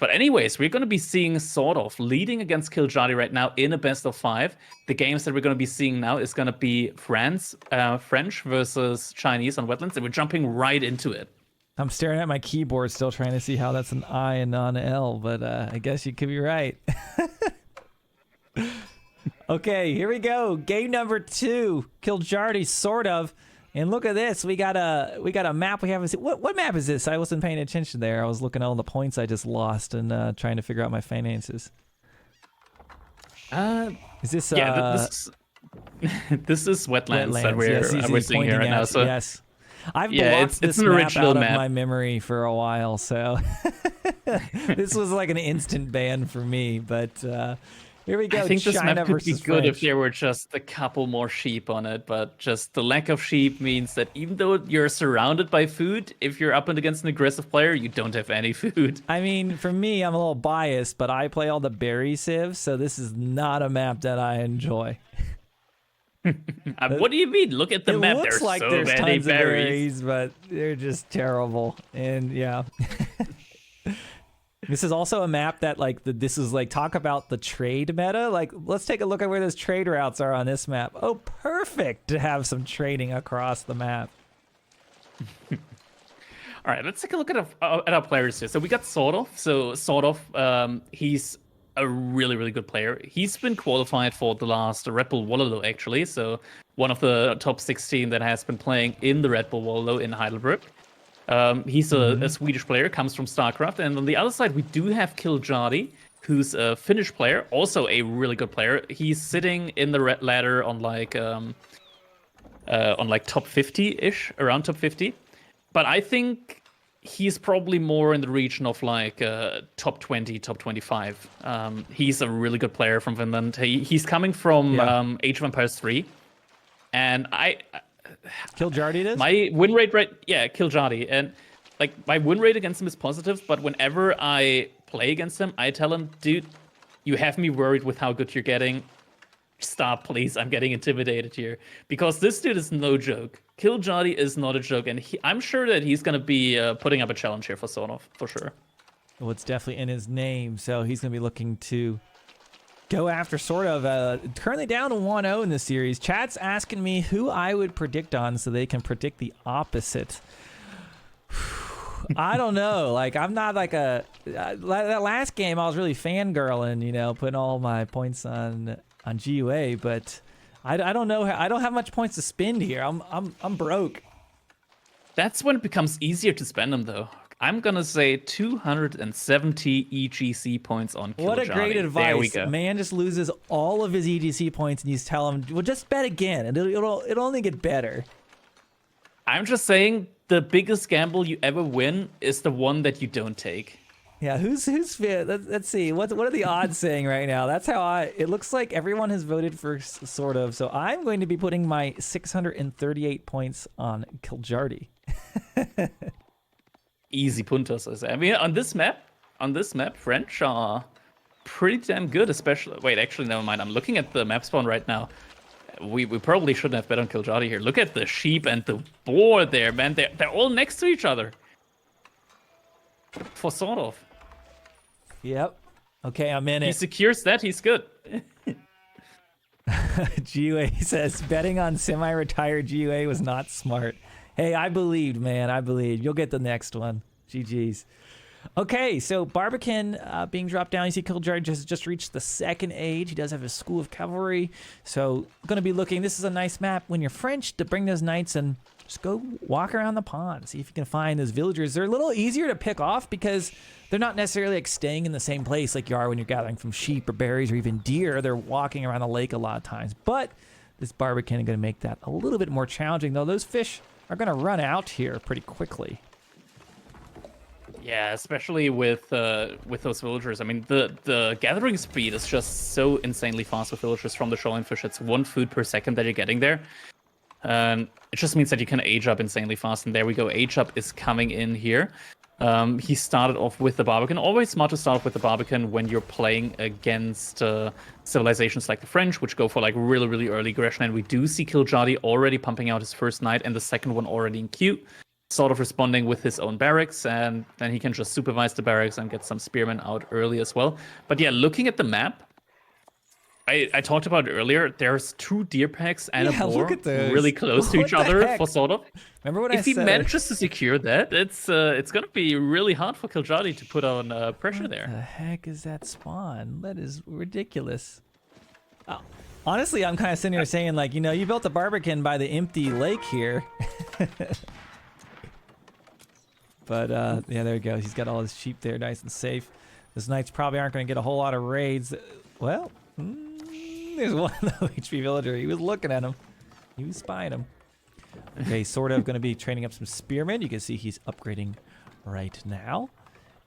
But anyways, we're going to be seeing SortOf leading against Kiljardi right now in a best of 5. The games that we're going to be seeing now is going to be French versus Chinese on wetlands, and we're jumping right into it. I'm staring at my keyboard still trying to see how that's an I and not an L, but I guess you could be right. Okay, here we go. Game number 2, Kiljardi, SortOf. And look at this. We got a map we haven't seen. What map is this? I wasn't paying attention there. I was looking at all the points I just lost and trying to figure out my finances. Is this this is wetlands that we're seeing here right now. So yes. I've blocked this an original map out of my memory for a while, so this was like an instant ban for me, but here we go. I think this China map could be versus good French. if there were just a couple more sheep on it, but just the lack of sheep means that even though you're surrounded by food, if you're up and against an aggressive player, you don't have any food. I mean, for me, I'm a little biased, but I play all the berry civs, so this is not a map that I enjoy. What do you mean? Look at the map. It looks There's like so there's many tons berries. of berries, but they're just terrible. And yeah. This is also a map that this is like, talk about the trade meta. Like, let's take a look at where those trade routes are on this map. Oh, perfect to have some trading across the map. All right, let's take a look at our players here. So we got SortOf. So SortOf, he's a really, really good player. He's been qualified for the last Red Bull Wallerlo, actually. So one of the top 16 that has been playing in the Red Bull Wallerlo in Heidelberg. He's a Swedish player, comes from StarCraft. And on the other side, we do have Kiljardi, who's a Finnish player, also a really good player. He's sitting in the red ladder on like top 50-ish, around top 50. But I think he's probably more in the region of like top 20, top 25. He's a really good player from Finland. He's coming from Age of Empires 3. And Kiljardi it is? My win rate, Kiljardi. And like my win rate against him is positive, but whenever I play against him, I tell him, dude, you have me worried with how good you're getting. Stop, please. I'm getting intimidated here. Because this dude is no joke. Kiljardi is not a joke, and I'm sure that he's going to be putting up a challenge here for SortOf, for sure. Well, it's definitely in his name, so he's going to be looking to go after SortOf. Currently down to 1-0 in this series. Chat's asking me who I would predict on so they can predict the opposite. I don't know. Like, I'm not like that last game, I was really fangirling, putting all my points on GUA, but I don't know. I don't have much points to spend here. I'm broke. That's when it becomes easier to spend them, though. I'm gonna say 270 EGC points on Kiljardi. What a great advice! There we go. Man just loses all of his EGC points, and you tell him, "Well, just bet again, and it'll only get better." I'm just saying, the biggest gamble you ever win is the one that you don't take. Yeah, who's fit? Let's see. What are the odds saying right now? That's how it looks like everyone has voted for SortOf. So I'm going to be putting my 638 points on Kiljardi. Easy puntos. I mean, on this map, French are pretty damn good. Especially, wait, actually, never mind. I'm looking at the map spawn right now. We probably shouldn't have bet on Kiljardi here. Look at the sheep and the boar there, man. They're all next to each other. For SortOf. Yep. Okay, I'm in it. He secures that. He's good. GUA says betting on semi-retired GUA was not smart. Hey, I believed, man. I believed. You'll get the next one. GG's. Okay, so Barbican being dropped down. You see Kiljardi just reached the second age. He does have a school of cavalry. So going to be looking. This is a nice map when you're French to bring those knights and just go walk around the pond. See if you can find those villagers. They're a little easier to pick off because they're not necessarily like staying in the same place like you are when you're gathering from sheep or berries or even deer. They're walking around the lake a lot of times. But this Barbican is going to make that a little bit more challenging, though. Those fish are going to run out here pretty quickly. Yeah, especially with those villagers. I mean, the gathering speed is just so insanely fast with villagers from the shoreline fish. It's 1 food per second that you're getting there. It just means that you can age up insanely fast. And there we go. Age up is coming in here. He started off with the Barbican. Always smart to start off with the Barbican when you're playing against civilizations like the French, which go for like really, really early aggression. And we do see Kiljardi already pumping out his first knight and the second one already in queue. sort of responding with his own barracks, and then he can just supervise the barracks and get some spearmen out early as well. But yeah, looking at the map, I talked about it earlier. There's 2 deer packs and a boar look at those. really close to What each the other heck? for sort of. Remember what I If he said? manages to secure that, it's gonna be really hard for Kiljardi to put on pressure What there. the heck is that spawn? That is ridiculous. Honestly, I'm kind of sitting here saying, like, you know, you built a Barbican by the empty lake here. But, yeah, there he goes. He's got all his sheep there nice and safe. Those knights probably aren't going to get a whole lot of raids. Well, there's one low HP villager. He was looking at him. He was spying him. Okay, sort of going to be training up some spearmen. You can see he's upgrading right now.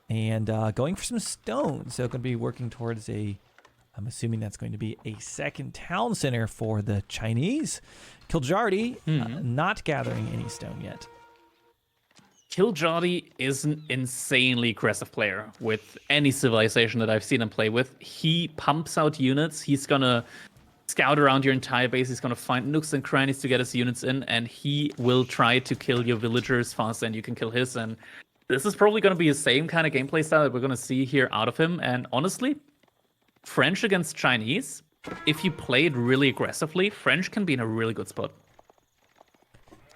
And going for some stone. So going to be working towards I'm assuming that's going to be a second town center for the Chinese. Kiljardi not gathering any stone yet. Kiljardi is an insanely aggressive player with any civilization that I've seen him play with. He pumps out units. He's gonna scout around your entire base. He's gonna find nooks and crannies to get his units in, and he will try to kill your villagers faster than you can kill his. And this is probably gonna be the same kind of gameplay style that we're gonna see here out of him. And honestly, French against Chinese, if you play it really aggressively, French can be in a really good spot.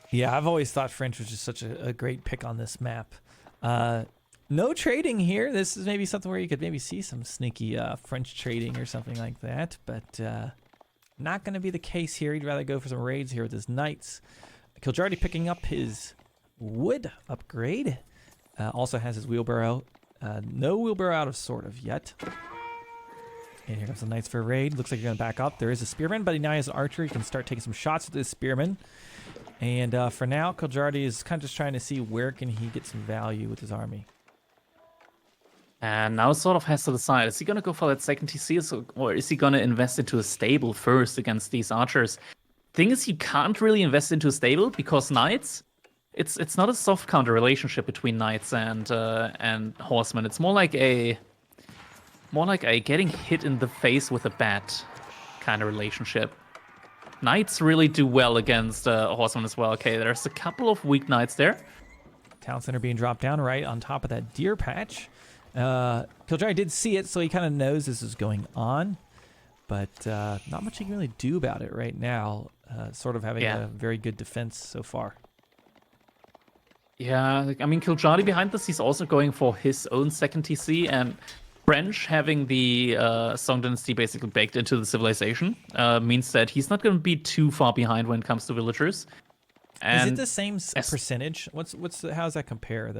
Yeah, I've always thought French was just such a great pick on this map. No trading here. This is maybe something where you could maybe see some sneaky French trading or something like that, but not going to be the case here. He'd rather go for some raids here with his knights. Kiljardi picking up his wood upgrade. Also has his wheelbarrow. No wheelbarrow out of SortOf yet. And here comes the knights for a raid. Looks like you're going to back up. There is a spearman, but he now has an archer. He can start taking some shots with his spearman. And for now, Kiljardi is kind of just trying to see where can he get some value with his army. And now sort of has to decide, is he going to go for that second TC, or is he going to invest into a stable first against these archers? Thing is, you can't really invest into a stable because knights, it's not a soft counter relationship between knights and horsemen. It's more like a getting hit in the face with a bat kind of relationship. Knights really do well against horsemen as well. Okay, there's a couple of weak knights there. Town center being dropped down right on top of that deer patch. Kiljardi did see it, so he kind of knows this is going on. But not much he can really do about it right now. Sort of having a very good defense so far. Yeah, I mean, Kiljardi behind this, he's also going for his own second TC, and French having the Song Dynasty basically baked into the civilization means that he's not going to be too far behind when it comes to villagers. And is it the same percentage? How does that compare?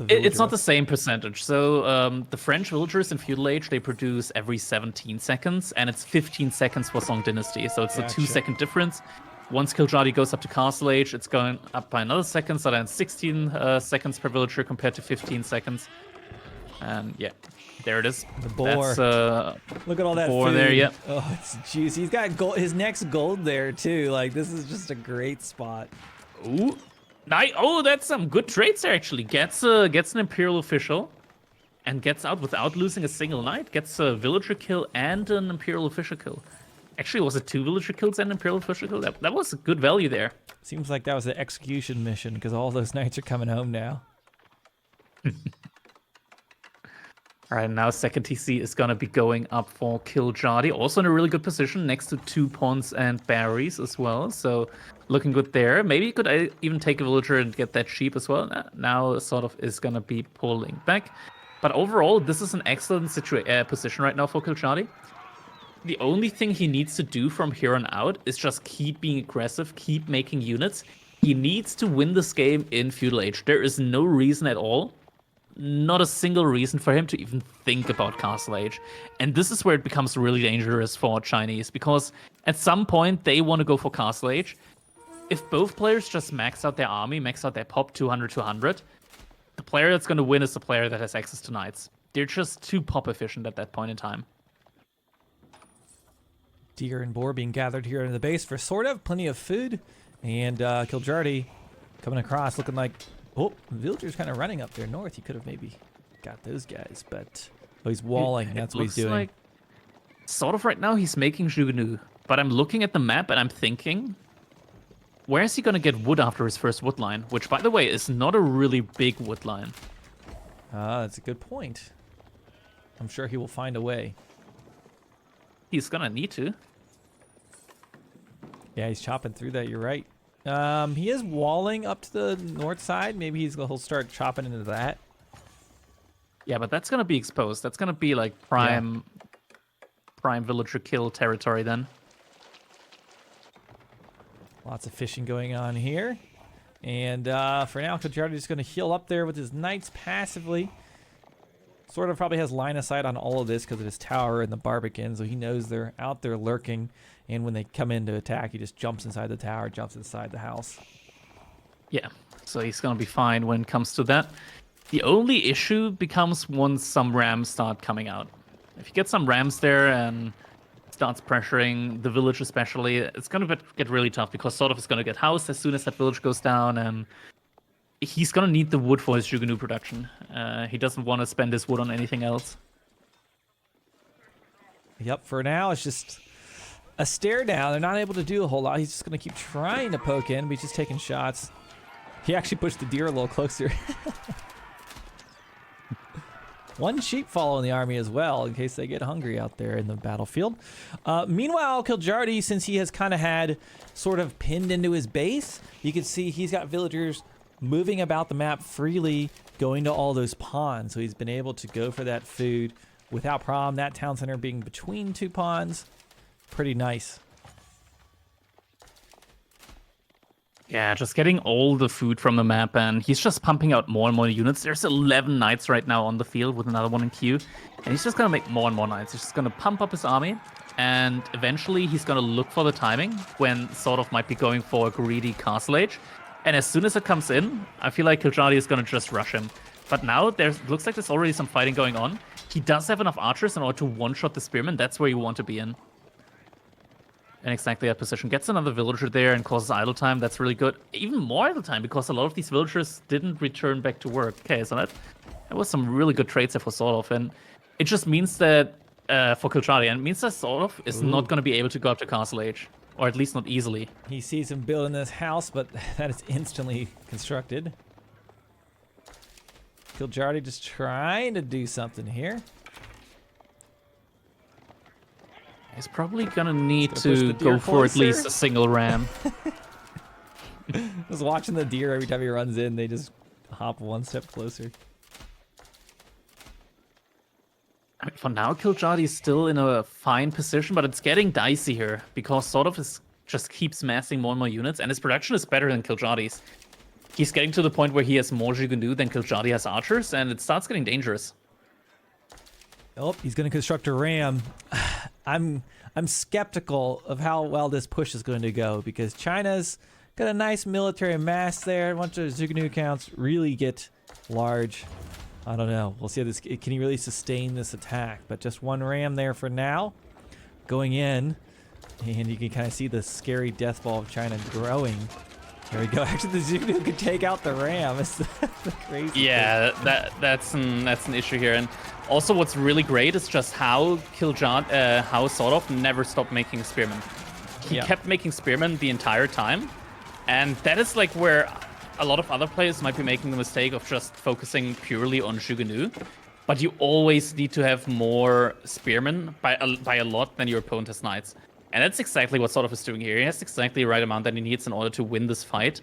It's not the same percentage. So the French villagers in feudal age, they produce every 17 seconds, and it's 15 seconds for Song Dynasty. So it's a 2-second difference. Once Kiljardi goes up to Castle Age, it's going up by another second, so then 16 seconds per villager compared to 15 seconds. And yeah, there it is. The boar. That's, look at all that boar food. there, yep. Oh, it's juicy. He's got gold, his next gold there too. Like, this is just a great spot. Ooh, nice. Oh, that's some good trades there. Actually, gets an imperial official, and gets out without losing a single knight. Gets a villager kill and an imperial official kill. Actually, was it 2 villager kills and imperial official kill? That was a good value there. Seems like that was an execution mission because all those knights are coming home now. All right, now second TC is going to be going up for Kiljardi. Also in a really good position next to 2 pawns and berries as well. So looking good there. Maybe you could even take a villager and get that sheep as well. Now sort of is going to be pulling back. But overall, this is an excellent position right now for Kiljardi. The only thing he needs to do from here on out is just keep being aggressive, keep making units. He needs to win this game in feudal age. There is no reason at all, not a single reason for him to even think about Castle Age. And this is where it becomes really dangerous for Chinese, because at some point they want to go for Castle Age. If both players just max out their army, max out their pop 200, the player that's going to win is the player that has access to knights. They're just too pop efficient at that point in time. Deer and boar being gathered here in the base for SortOf. Plenty of food. And Kiljardi coming across looking like... Oh, the villager's kind of running up there north. He could have maybe got those guys, but... Oh, he's walling. That's what he's doing. Like, sort of right now, he's making Jugunu. But I'm looking at the map and I'm thinking... where is he going to get wood after his first wood line? Which, by the way, is not a really big wood line. That's a good point. I'm sure he will find a way. He's going to need to. Yeah, he's chopping through that. You're right. He is walling up to the north side. Maybe he'll start chopping into that. Yeah, but that's going to be exposed. That's going to be like prime villager kill territory then. Lots of fishing going on here. And for now, Kiljardi is going to heal up there with his knights passively. Sort of probably has line of sight on all of this because of his tower and the Barbican, so he knows they're out there lurking. And when they come in to attack, he just jumps inside the tower, jumps inside the house. Yeah, so he's going to be fine when it comes to that. The only issue becomes once some rams start coming out. If you get some rams there and starts pressuring the village especially, it's going to get really tough because SortOf is going to get housed as soon as that village goes down, and he's going to need the wood for his Jugunu production. He doesn't want to spend his wood on anything else. Yep, for now, it's just a stare down. They're not able to do a whole lot. He's just going to keep trying to poke in, but he's just taking shots. He actually pushed the deer a little closer. One sheep following the army as well, in case they get hungry out there in the battlefield. Meanwhile, Kiljardi, since he has kind of had sort of pinned into his base, you can see he's got villagers moving about the map freely, going to all those ponds. So he's been able to go for that food without problem. That town center being between two ponds, pretty nice. Yeah, just getting all the food from the map, and he's just pumping out more and more units. There's 11 knights right now on the field with another one in queue, and he's just going to make more and more knights. He's just going to pump up his army, and eventually he's going to look for the timing when SortOf might be going for a greedy castle age. And as soon as it comes in, I feel like Kiljardi is going to just rush him. But now looks like there's already some fighting going on. He does have enough archers in order to one-shot the spearmen. That's where you want to be in. And exactly that position. Gets another villager there and causes idle time. That's really good. Even more idle time because a lot of these villagers didn't return back to work. Okay, so that was some really good trades there for SortOf. And it just means that, for Kiljardi, and it means that SortOf is not going to be able to go up to Castle Age. Or at least not easily. He sees him building this house, but that is instantly constructed. Kiljardi just trying to do something here. He's probably gonna need to go for at least a single ram. Just watching the deer every time he runs in, they just hop one step closer. I mean, for now, Kiljardi is still in a fine position, but it's getting dicey here because SortOf just keeps massing more and more units, and his production is better than Kiljardi's. He's getting to the point where he has more Jugunu than Kiljardi has archers, and it starts getting dangerous. Oh, he's going to construct a ram. I'm skeptical of how well this push is going to go because China's got a nice military mass there. A bunch of Jugunu counts really get large. I don't know. We'll see how this can he really sustain this attack. But just one ram there for now, going in, and you can kind of see the scary death ball of China growing. There we go. Actually, the Jugunu could take out the ram. It's the crazy. Yeah, that's an issue here. And also, what's really great is just how SortOf never stopped making spearmen. He kept making spearmen the entire time, and that is like where a lot of other players might be making the mistake of just focusing purely on Jugunu. But you always need to have more spearmen by a lot than your opponent has knights. And that's exactly what SortOf is doing here. He has exactly the right amount that he needs in order to win this fight.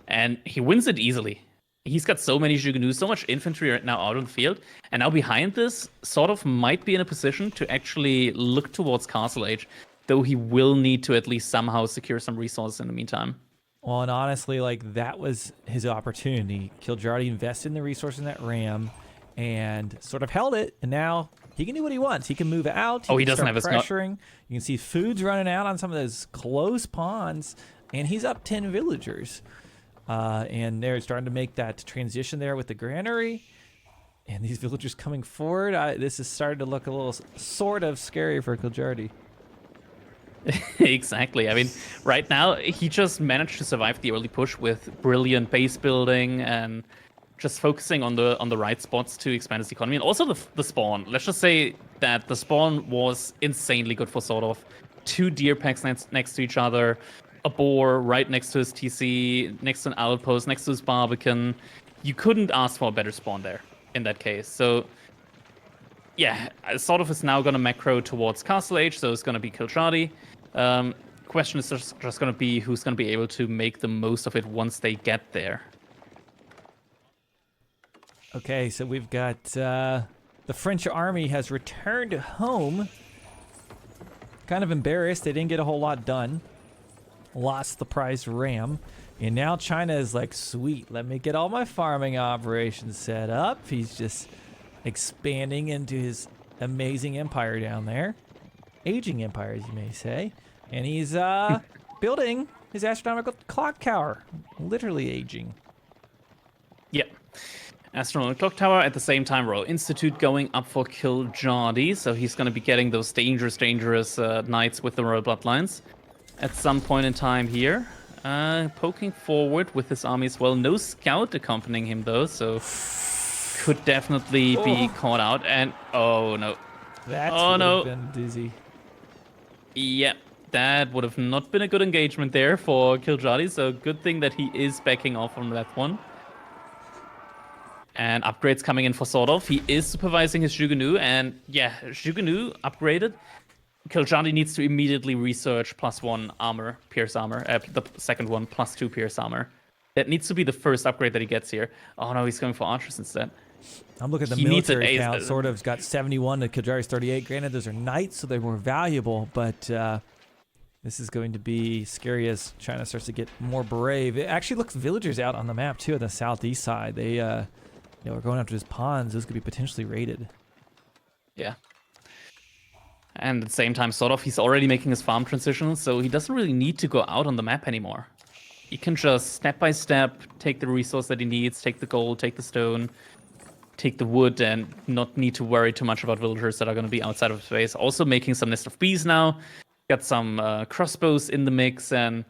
And he wins it easily. He's got so many Jugunu, so much infantry right now out on the field. And now behind this, SortOf might be in a position to actually look towards Castle Age. Though he will need to at least somehow secure some resources in the meantime. Well, and honestly, like, that was his opportunity. Kiljardi invested in the resource in that ram and sort of held it, and now he can do what he wants. He can move out. He doesn't have his pressuring. You can see food's running out on some of those close ponds, and he's up 10 villagers. And they're starting to make that transition there with the granary. And these villagers coming forward. This is starting to look a little sort of scary for Kiljardi. Exactly. I mean, right now, he just managed to survive the early push with brilliant base building and just focusing on the right spots to expand his economy. And also the spawn. Let's just say that the spawn was insanely good for SortOf. 2 deer packs next to each other. a boar right next to his TC, next to an outpost, next to his Barbican. You couldn't ask for a better spawn there in that case. So yeah, SortOf is now going to macro towards Castle Age, so it's going to be Kiljardi. Question is just going to be who's going to be able to make the most of it once they get there. Okay, so we've got the French army has returned home. Kind of embarrassed. They didn't get a whole lot done. Lost the prized ram. And now China is like, sweet, let me get all my farming operations set up. He's just expanding into his amazing empire down there. Aging empire, as you may say. And he's building his astronomical clock tower. Literally aging. Yep. Astronomical clock tower at the same time. Royal Institute going up for Kiljardi, so he's going to be getting those dangerous knights with the royal bloodlines at some point in time here. Poking forward with his army as well. No scout accompanying him though, so could definitely be caught out. And oh no, That's been dizzy. Yep, that would have not been a good engagement there for Kiljardi. So good thing that he is backing off on that one. And upgrades coming in for SortOf. He is supervising his Jugunu, and yeah, Jugunu upgraded. Kiljardi needs to immediately research +1 armor, pierce armor. The second one, +2 pierce armor. That needs to be the first upgrade that he gets here. Oh no, he's going for archers instead. I'm looking at the military count. SortOf's got 71 to Kiljardi's 38. Granted, those are knights, so they're more valuable, but this is going to be scary as China starts to get more brave. It actually looks villagers out on the map too on the southeast side. They we're going after his pawns. Those could be potentially raided. Yeah. And at the same time, SortOf, he's already making his farm transition, so he doesn't really need to go out on the map anymore. He can just step by step take the resource that he needs, take the gold, take the stone, take the wood, and not need to worry too much about villagers that are going to be outside of his base. Also making some nest of bees now. Got some crossbows in the mix, and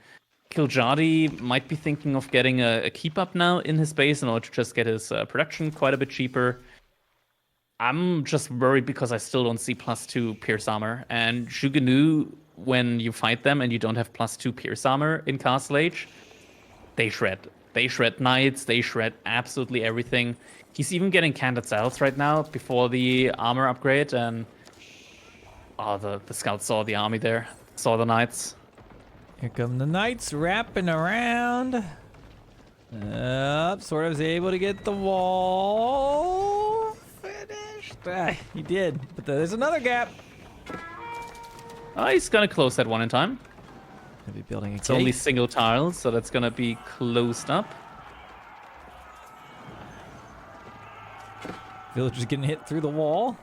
Kiljardi might be thinking of getting a keep up now in his base in order to just get his production quite a bit cheaper. I'm just worried because I still don't see +2 pierce armor. And Jugunu, when you fight them and you don't have +2 pierce armor in Castle Age, they shred. They shred knights, they shred absolutely everything. He's even getting Candid Saddles right now before the armor upgrade, and oh, the scouts saw the army there, saw the knights. Here come the knights wrapping around. SortOf was able to get the wall finished. He did, but there's another gap. Oh, he's gonna close that one in time. Gonna be building a It's only single tiles, so that's gonna be closed up. Villagers getting hit through the wall,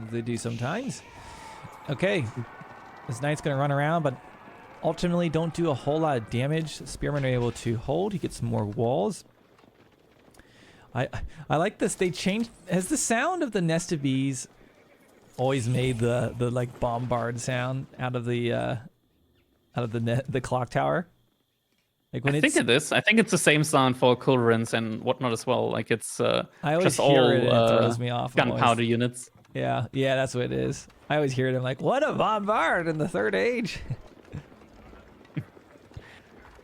as they do sometimes. Okay, this knight's gonna run around, but ultimately don't do a whole lot of damage. Spearmen are able to hold. He gets some more walls. I like this. They changed. Has the sound of the nest of bees always made the like bombard sound out of the clock tower? Like when I think it is. I think it's the same sound for culverins and whatnot as well. Like it's I always just hear all it and it throws me off. gunpowder units. Yeah, that's what it is. I always hear it. I'm like, what a bombard in the Third Age.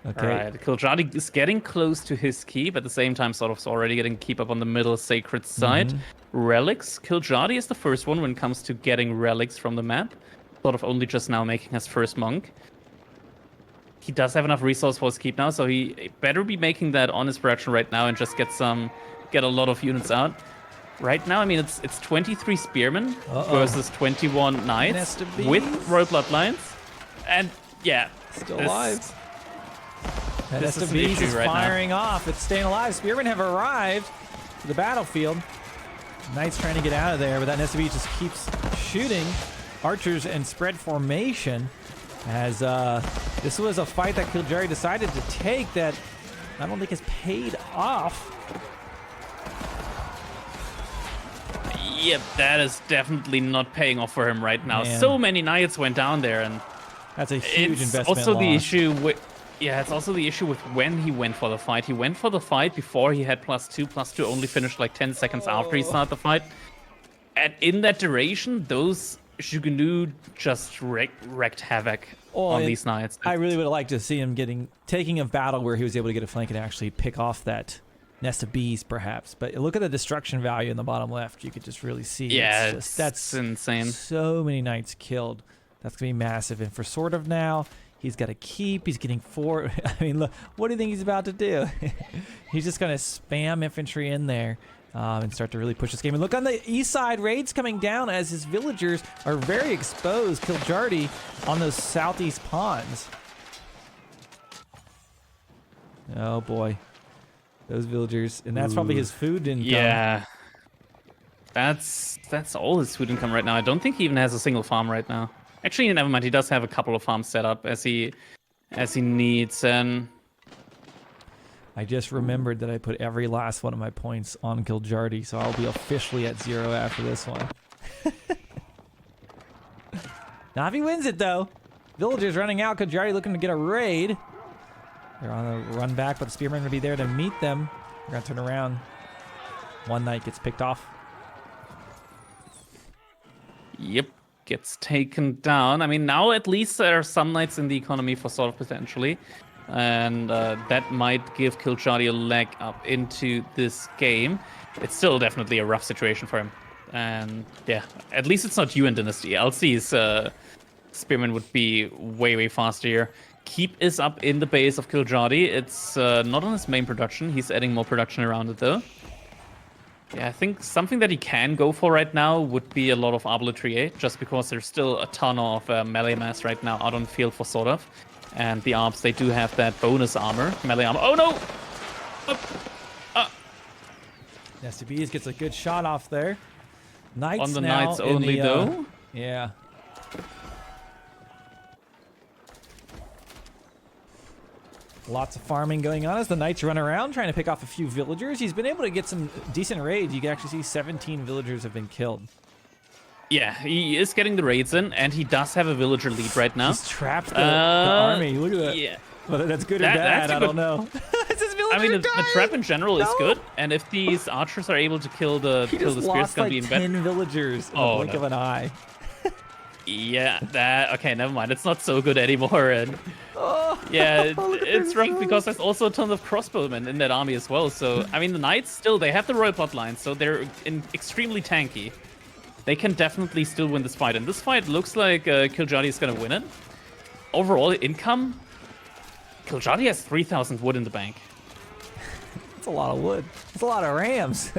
Okay. Alright, Kiljardi is getting close to his keep. At the same time, SortOf's already getting keep up on the middle sacred side. Relics. Kiljardi is the first one when it comes to getting relics from the map. SortOf only just now making his first monk. He does have enough resource for his keep now, so he better be making that on his production right now and just get a lot of units out. Right now, I mean, it's 23 spearmen versus 21 knights with royal bloodlines. And yeah, still alive. That SWB is firing off. It's staying alive. Spearmen have arrived to the battlefield. Knights trying to get out of there, but that SWB just keeps shooting archers and spread formation. As this was a fight that Kiljardi decided to take that I don't think has paid off. Yep, that is definitely not paying off for him right now. Man. So many knights went down there, and that's a huge investment. Also loss. the issue with it's also the issue with when he went for the fight. He went for the fight before he had +2. +2 only finished like 10 seconds after he started the fight. And in that duration, those Shuganu just wreaked havoc on these knights. I really would have liked to see him taking a battle where he was able to get a flank and actually pick off that nest of bees, perhaps. But look at the destruction value in the bottom left. You could just really see. Yeah, that's insane. So many knights killed. That's gonna be massive. And for SortOf now, he's got to keep. He's getting 4. I mean, look, what do you think he's about to do? He's just gonna spam infantry in there. And start to really push this game. And look on the east side, raids coming down as his villagers are very exposed. Kiljardi on those southeast pawns. Oh boy, those villagers, and that's probably his food income. Yeah, that's all his food income right now. I don't think he even has a single farm right now. Actually, never mind. He does have a couple of farms set up as he needs. And I just remembered that I put every last one of my points on Kiljardi, so I'll be officially at 0 after this one. Not if he wins it, though. Villagers running out. Kiljardi looking to get a raid. They're on a run back, but the spearmen will be there to meet them. They're going to turn around. One knight gets picked off. Yep, gets taken down. I mean, now at least there are some knights in the economy for SortOf potentially. And that might give Kiljardi a leg up into this game. It's still definitely a rough situation for him. And yeah, at least it's not Yuan Dynasty. LC's Spearman would be way, way faster here. Keep is up in the base of Kiljardi. It's not on his main production. He's adding more production around it though. Yeah, I think something that he can go for right now would be a lot of arballetrier, just because there's still a ton of melee mass right now out on the field for SortOf. And the Arps, they do have that bonus armor, melee armor. Oh no! STBs gets a good shot off there. Knights on the now knights only though. Yeah. Lots of farming going on as the knights run around trying to pick off a few villagers. He's been able to get some decent raids. You can actually see 17 villagers have been killed. Yeah, he is getting the raids in, and he does have a villager lead right now. He's trapped the army. Look at that. Yeah. Whether that's good or bad, I don't know. I mean, the trap in general is good, and if these archers are able to kill the spear, it's gonna be in bed. 10 villagers in the blink of an eye. Yeah, okay, never mind. It's not so good anymore, and yeah, it's rough because there's also a ton of crossbowmen in that army as well. So I mean, the knights still they have the royal bloodline, so they're extremely tanky. They can definitely still win this fight, and this fight looks like Kiljardi is gonna win it. Overall income, Kiljardi has 3,000 wood in the bank. That's a lot of wood. That's a lot of rams.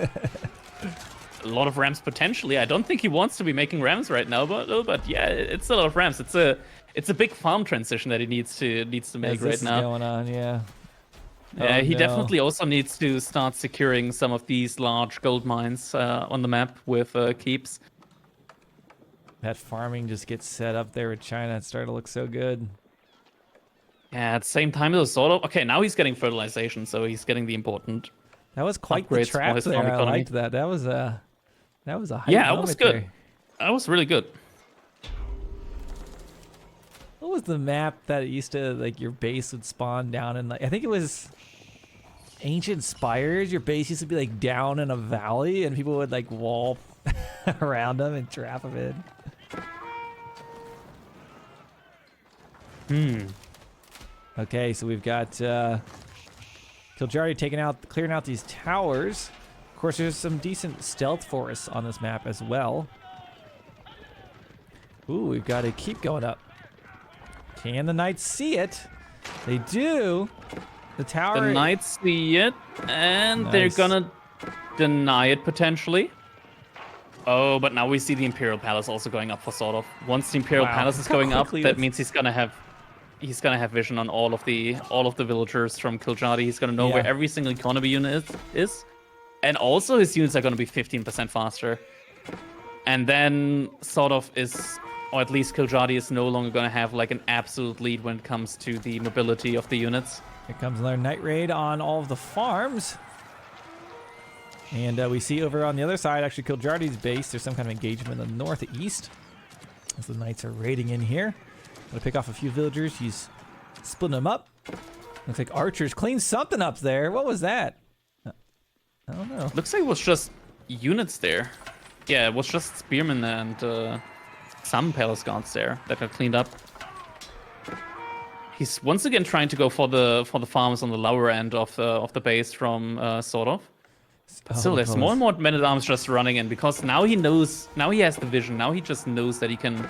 A lot of rams potentially. I don't think he wants to be making rams right now, but yeah, it's a lot of rams. It's a big farm transition that he needs to make right now. Going on, yeah. Yeah, he definitely also needs to start securing some of these large gold mines on the map with keeps. That farming just gets set up there with China. It's starting to look so good. Yeah, at the same time, it was SortOf. Okay, now he's getting fertilization, so he's getting the important. That was quite the trap there. I liked that. That was a high yeah, it was good. There. That was really good. What was the map that used to like your base would spawn down in? Like I think it was Ancient Spires. Your base used to be like down in a valley, and people would like wall around them and trap them in. Okay, so we've got Kiljardi clearing out these towers. Of course, there's some decent stealth for us on this map as well. Ooh, we've got to keep going up. Can the knights see it? They do. The tower. The knights see it, and they're gonna deny it potentially. Oh, but now we see the Imperial Palace also going up for SortOf. Once the Imperial Palace is going up, that means he's gonna have vision on all of the villagers from Kiljardi. He's gonna know where every single economy unit is. And also his units are gonna be 15% faster. And then SortOf is, or at least Kiljardi is no longer gonna have like an absolute lead when it comes to the mobility of the units. Here comes another night raid on all of the farms. And we see over on the other side, actually Kiljardi's base, there's some kind of engagement in the northeast. As the knights are raiding in here. Gonna pick off a few villagers. He's splitting them up. Looks like archers cleaned something up there. What was that? I don't know. Looks like it was just units there. Yeah, it was just spearmen and some palace guards there that got cleaned up. He's once again trying to go for the farms on the lower end of the base from SortOf. But still, there's more and more men-at-arms just running in because now he knows. Now he has the vision. Now he just knows that he can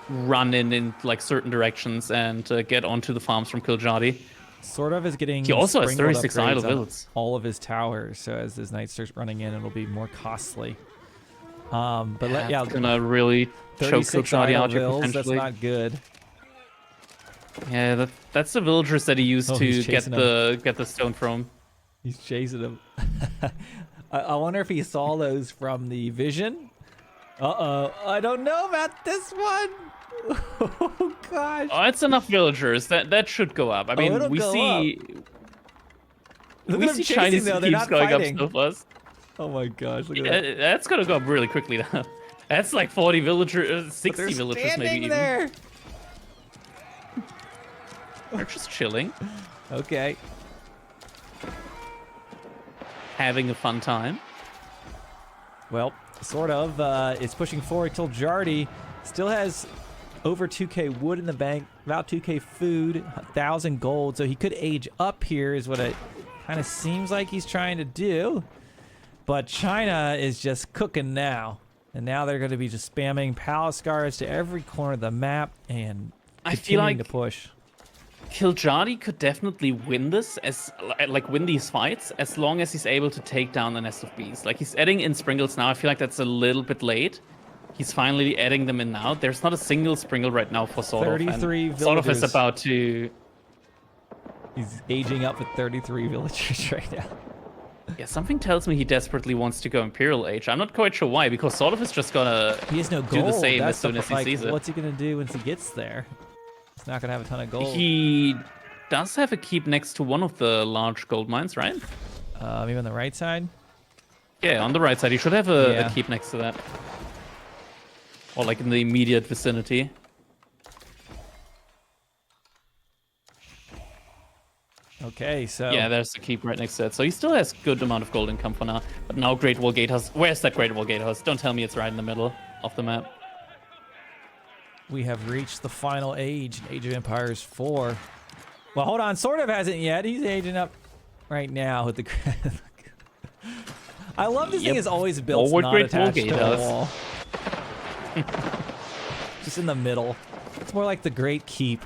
run in like certain directions and get onto the farms from Kiljardi. SortOf is getting. He also has springboard 36 upgrades idle on builds. all of his towers, so as his knights start running in, it'll be more costly. But It's gonna really choke 36 Kiljardi idle out here bills, that's potentially. not good. Yeah, that's the villagers that he used to he's get chasing the stone from. He's chasing him. I wonder if he saw those from the vision. Uh-oh. I don't know about this one. Oh, gosh. Oh, it's enough villagers. That should go up. I mean, it'll we go see... Look We at them see chasing, Chinese though. They're keeps not going fighting. up so fast. Oh, my gosh. Look at that. That's gonna go up really quickly now. That's like 40 villagers, 60 They're villagers maybe standing even. there. They're just chilling, Okay. having a fun time. Well, SortOf is pushing forward till Kiljardi still has over 2k wood in the bank, about 2k food, 1,000 gold, so he could age up here is what it kind of seems like he's trying to do. But China is just cooking now. And now they're going to be just spamming palace guards to every corner of the map and I feel continuing like to push. Kiljardi could definitely win this win these fights as long as he's able to take down the nest of bees. Like he's adding in sprinkles now. I feel like that's a little bit late. He's finally adding them in now. There's not a single sprinkle right now for SortOf. 33 SortOf villagers. is about to... He's aging up with 33 villagers right now. Yeah, something tells me he desperately wants to go Imperial Age. I'm not quite sure why, because SortOf is just gonna He has no do gold. the same That's as soon the- as he like, sees it. What's he going to do once he gets there? He's not going to have a ton of gold. He does have a keep next to one of the large gold mines, right? Maybe on the right side? Yeah, on the right side. He should have a Yeah. keep next to that. Or like in the immediate vicinity. Okay, so... Yeah, there's the keep right next to it. So he still has good amount of gold income for now. But now Great Wall Gatehouse. Where's that Great Wall Gatehouse? Don't tell me it's right in the middle of the map. we have reached the final age in Age of Empires 4. Well, hold on. SortOf hasn't yet. He's aging up right now with the... I love this thing is always built Forward not Great Wall attached to the Gatehouse. wall. Just in the middle. It's more like the Great Keep.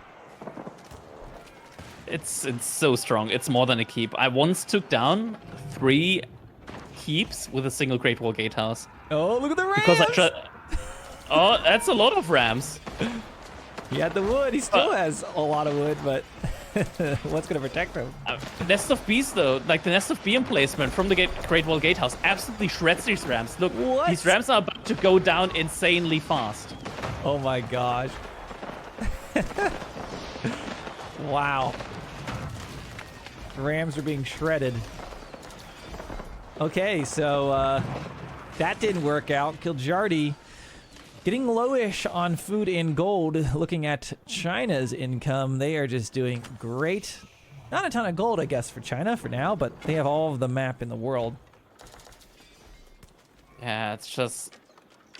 It's so strong. It's more than a keep. I once took down 3 keeps with a single Great Wall Gatehouse. Oh, look at the rams! Because oh, that's a lot of rams. He had the wood. He still has a lot of wood, but what's going to protect him? Nest of Bees, though, like the Nest of Bee emplacement from the Great Wall Gatehouse, absolutely shreds these rams. Look, What? these rams are about to go down insanely fast. Oh my gosh. Wow. The rams are being shredded. Okay, so that didn't work out. Kiljardi getting lowish on food and gold. Looking at China's income, they are just doing great. Not a ton of gold, I guess, for China for now, but they have all of the map in the world. Yeah, it's just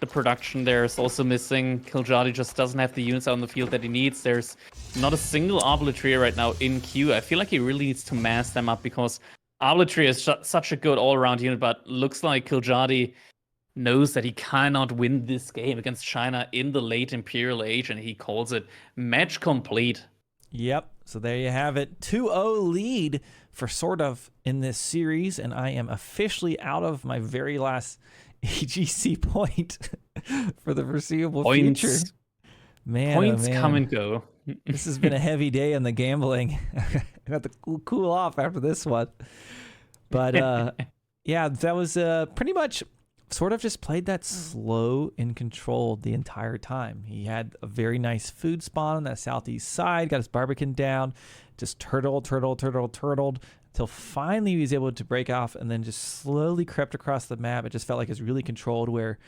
the production there is also missing. Kiljardi just doesn't have the units out on the field that he needs. There's not a single Arbitrator right now in queue. I feel like he really needs to mass them up because Arbitrator is such a good all-around unit, but looks like Kiljardi knows that he cannot win this game against China in the late Imperial Age, and he calls it match complete. Yep. So there you have it. 2-0 lead for SortOf in this series, and I am officially out of my very last AGC point for the foreseeable future. Man, Points oh man. come and go. This has been a heavy day on the gambling. I have to cool off after this one. But yeah, that was pretty much SortOf just played that slow and controlled the entire time. He had a very nice food spawn on that southeast side, got his Barbican down, just turtled until finally he was able to break off and then just slowly crept across the map. It just felt like it was really controlled where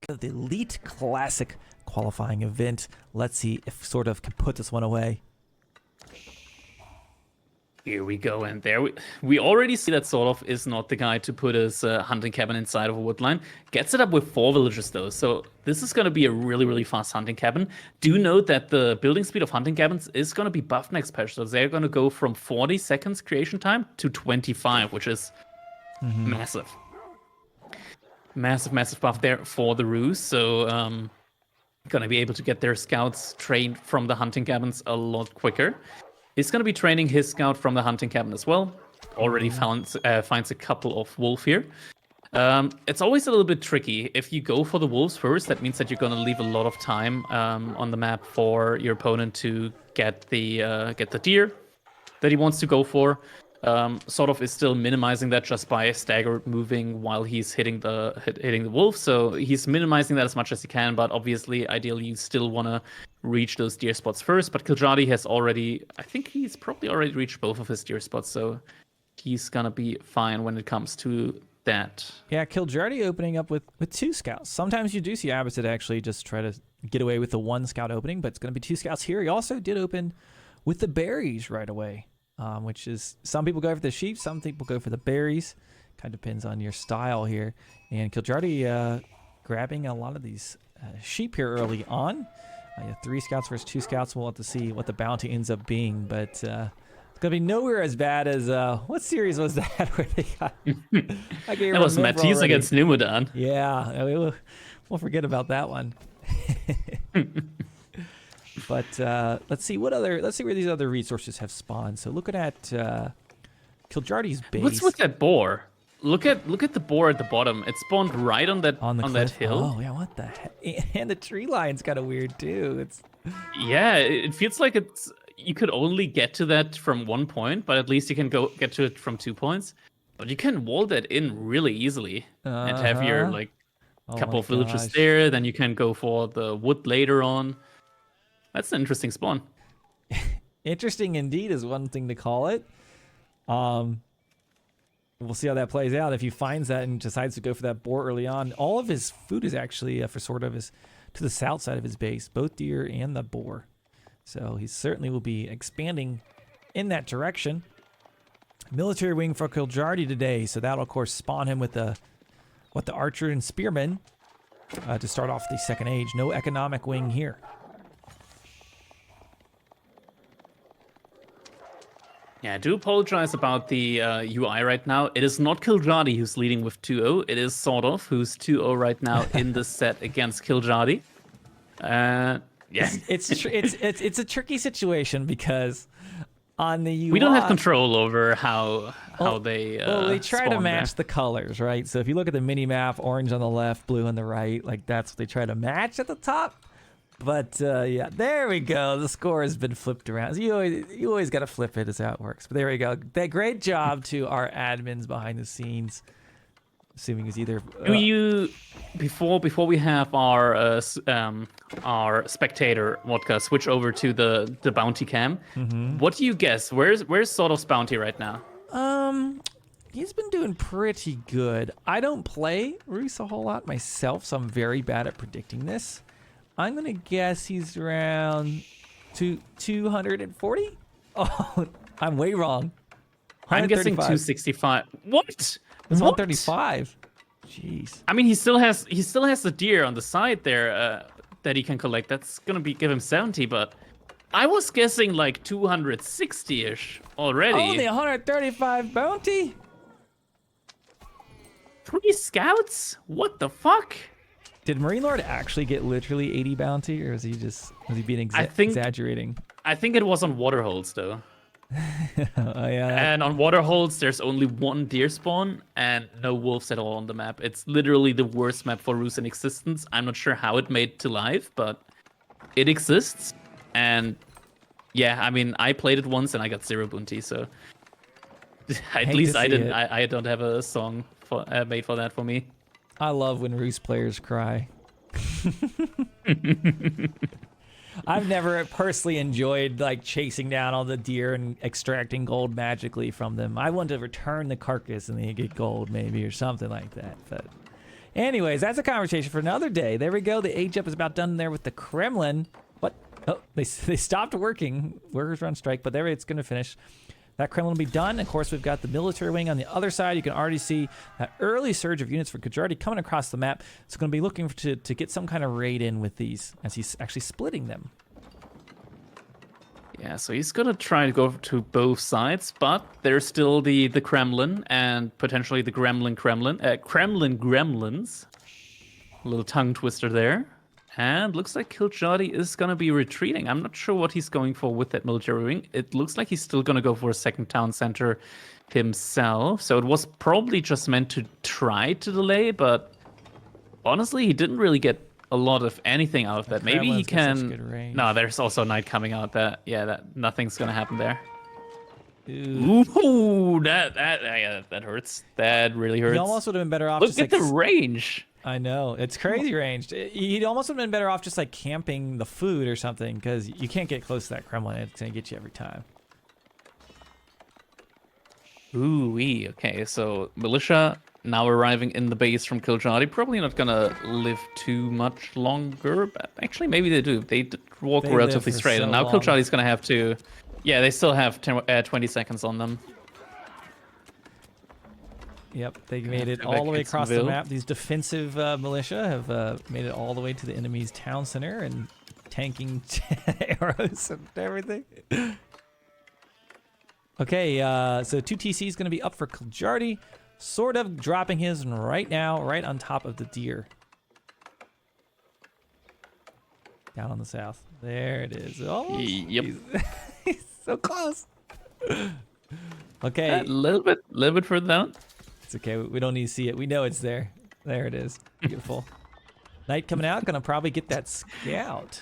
the Elite Classic qualifying event. Let's see if SortOf can put this one away. Here we go, and there we already see that SortOf is not the guy to put his hunting cabin inside of a woodline. Gets it up with 4 villagers though, so this is going to be a really, really fast hunting cabin. Do note that the building speed of hunting cabins is going to be buffed next patch, so they're going to go from 40 seconds creation time to 25, which is massive. Massive buff there for the Ruse, so going to be able to get their scouts trained from the hunting cabins a lot quicker. He's going to be training his scout from the hunting cabin as well. Already finds a couple of wolf here. It's always a little bit tricky. If you go for the wolves first, that means that you're going to leave a lot of time on the map for your opponent to get the deer that he wants to go for. SortOf is still minimizing that just by staggered moving while he's hitting the wolf. So he's minimizing that as much as he can, but obviously, ideally, you still want to reach those deer spots first. But Kiljardi has I think he's probably already reached both of his deer spots, so he's gonna be fine when it comes to that. Yeah, Kiljardi opening up with 2 scouts. Sometimes you do see Abbasid actually just try to get away with the 1 scout opening, but it's going to be 2 scouts here. He also did open with the berries right away. Which is, some people go for the sheep, some people go for the berries. Kind of depends on your style here. And Kiljardi grabbing a lot of these sheep here early on. 3 scouts versus 2 scouts. We'll have to see what the bounty ends up being, but it's going to be nowhere as bad as, what series was that where they got... That was Matisse against Numodan. Yeah, we'll forget about that one. But let's see where these other resources have spawned. So looking at Kiljardi's base. What's with that boar? Look at the boar at the bottom. It spawned right on that hill. Oh yeah, what the heck? And the tree line's kind of weird too. Yeah, it feels like you could only get to that from 1 point, but at least you can get to it from 2 points. But you can wall that in really easily and have your couple of villages there. Then you can go for the wood later on. That's an interesting spawn. Interesting indeed is one thing to call it. We'll see how that plays out. If he finds that and decides to go for that boar early on, all of his food is actually for SortOf is to the south side of his base, both deer and the boar. So he certainly will be expanding in that direction. Military wing for Kiljardi today, so that'll of course spawn him with the archer and spearmen to start off the second age. No economic wing here. Yeah, I do apologize about the UI right now. It is not Kiljardi who's leading with 2-0. It is SortOf who's 2-0 right now in the set against Kiljardi. Yeah, it's a tricky situation because on the UI we don't have control over how they try to match the colors, right? So if you look at the mini map, orange on the left, blue on the right, like that's what they try to match at the top. But yeah, there we go. The score has been flipped around. So you always got to flip it, is how it works. But there we go. Great job to our admins behind the scenes. Assuming it's either. Do you before we have our spectator vodka switch over to the bounty cam? Mm-hmm. What do you guess? Where's SortOf's bounty right now? He's been doing pretty good. I don't play Ruse a whole lot myself, so I'm very bad at predicting this. I'm gonna guess he's around 240. Oh, I'm way wrong. I'm guessing 265. What? It's 135. Jeez. I mean, he still has the deer on the side there that he can collect. That's gonna give him 70, but I was guessing like 260-ish already. Only 135 bounty. 3 scouts? What the fuck? Did Marine Lord actually get literally 80 bounty, or was he being exaggerating? I think it was on waterholes though. Oh, yeah. And on waterholes, there's only 1 deer spawn and no wolves at all on the map. It's literally the worst map for Ruse in existence. I'm not sure how it made to live, but it exists. And yeah, I mean, I played it once and I got 0 bounty, so at least I didn't. I don't have a song made for that for me. I love when Ruse players cry. I've never personally enjoyed like chasing down all the deer and extracting gold magically from them. I want to return the carcass and then get gold maybe or something like that. But anyways, that's a conversation for another day. There we go. The age up is about done there with the Kremlin. What? Oh, they stopped working. Workers are on strike, but there it's going to finish. That Kremlin will be done. Of course, we've got the military wing on the other side. You can already see that early surge of units for Kiljardi coming across the map. It's going to be looking to get some kind of raid in with these as he's actually splitting them. Yeah, so he's gonna try to go to both sides, but there's still the Kremlin and potentially the Kremlin Gremlins. A little tongue twister there. And looks like Kiljardi is gonna be retreating. I'm not sure what he's going for with that military wing. It looks like he's still gonna go for a second town center himself. So it was probably just meant to try to delay, but honestly, he didn't really get a lot of anything out of that. Maybe he can. No, there's also night coming out. That nothing's gonna happen there. Ooh, that hurts. That really hurts. He almost would have been better off. Look at the range. I know, it's crazy range. He'd almost have been better off just like camping the food or something, because you can't get close to that Kremlin. It's gonna get you every time. Ooh-wee. Okay, so militia now arriving in the base from Kiljardi. Probably not gonna live too much longer, but actually maybe they do. They walk relatively straight, and now Kiljardi's gonna have to. Yeah, they still have 20 seconds on them. Yep, they made it all the way across the map. These defensive militia have made it all the way to the enemy's town center and tanking arrows and everything. Okay, so 2 TC is going to be up for Kiljardi. Sort of dropping his right now, right on top of the deer. Down on the south. There it is. Oh, yep. He's so close. Okay. A little bit further down. It's okay. We don't need to see it. We know it's there. There it is. Beautiful. Knight coming out. Gonna probably get that scout.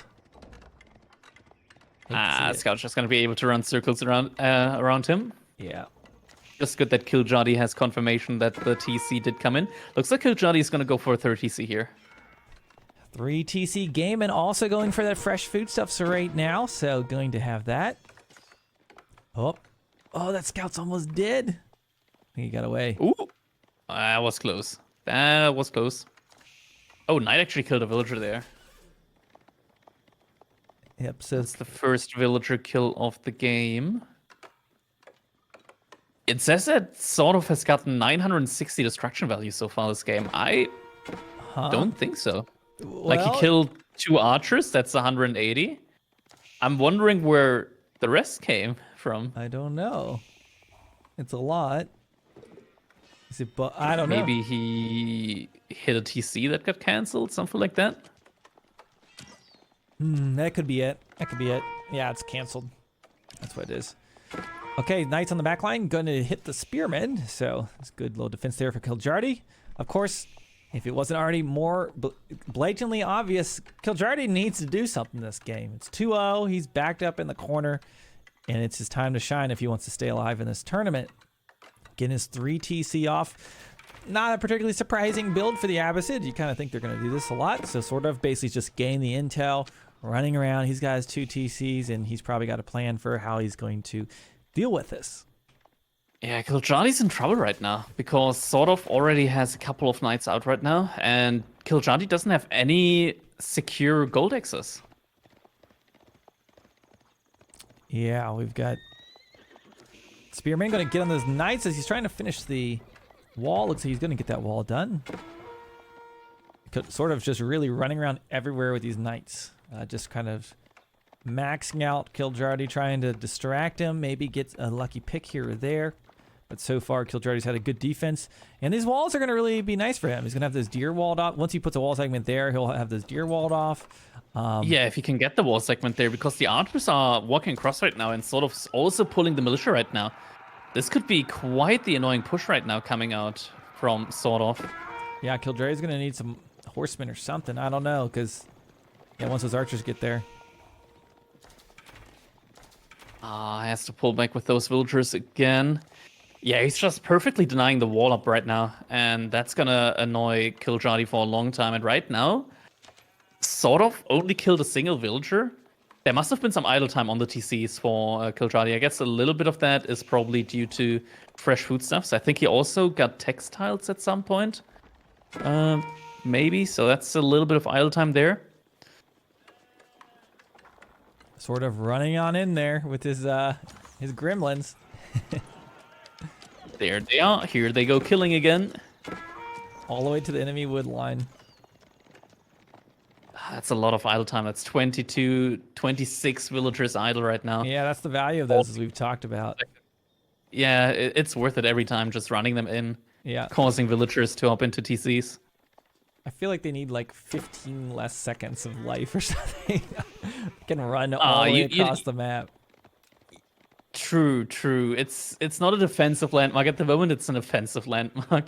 Scout's just gonna be able to run circles around him. Yeah. Just good that Kiljardi has confirmation that the TC did come in. Looks like Kiljardi is gonna go for a third TC here. 3 TC game and also going for that fresh foodstuffs right now. So going to have that. Oh, that scout's almost dead. I think he got away. Ooh, that was close. That was close. Oh, Knight actually killed a villager there. Yep, so it's the first villager kill of the game. It says that SortOf has gotten 960 destruction value so far this game. I don't think so. Well, like he killed 2 archers, that's 180. I'm wondering where the rest came from. I don't know. It's a lot. Is it? But I don't know. Maybe he hit a TC that got cancelled, something like that. That could be it. That could be it. Yeah, it's canceled. That's what it is. Okay, Knights on the back line, going to hit the Spearmen. So it's good little defense there for Kiljardi. Of course, if it wasn't already more blatantly obvious, Kiljardi needs to do something this game. It's 2-0. He's backed up in the corner, and it's his time to shine if he wants to stay alive in this tournament. Getting his 3 TC off. Not a particularly surprising build for the Abbasid. You kind of think they're going to do this a lot. So SortOf basically just gain the intel, running around. He's got his 2 TCs, and he's probably got a plan for how he's going to deal with this. Yeah, Kiljardi's in trouble right now because SortOf already has a couple of knights out right now, and Kiljardi doesn't have any secure gold access. Yeah, we've got Spearman going to get on those knights as he's trying to finish the wall. Looks like he's going to get that wall done. Sort of just really running around everywhere with these knights. Just kind of maxing out Kiljardi, trying to distract him, maybe get a lucky pick here or there. But so far, Kiljardi's had a good defense. And these walls are going to really be nice for him. He's going to have this deer walled off. Once he puts a wall segment there, he'll have this deer walled off. Yeah, if he can get the wall segment there, because the archers are walking across right now and SortOf's also pulling the militia right now. This could be quite the annoying push right now coming out from SortOf. Yeah, Kiljardi's going to need some horsemen or something. I don't know, because once those archers get there. Has to pull back with those villagers again. Yeah, he's just perfectly denying the wall up right now, and that's gonna annoy Kiljardi for a long time. And right now, SortOf only killed a single villager. There must have been some idle time on the TCs for Kiljardi. I guess a little bit of that is probably due to fresh foodstuffs. I think he also got textiles at some point. Maybe, so that's a little bit of idle time there. Sort of running on in there with his gremlins. There they are. Here they go killing again. All the way to the enemy wood line. That's a lot of idle time. That's 22, 26 villagers idle right now. Yeah, that's the value of those, as we've talked about. Yeah, it's worth it every time just running them in, Yeah. causing villagers to hop into TCs. I feel like they need like 15 less seconds of life or something. Can run all the way across the map. True. It's not a defensive landmark at the moment. It's an offensive landmark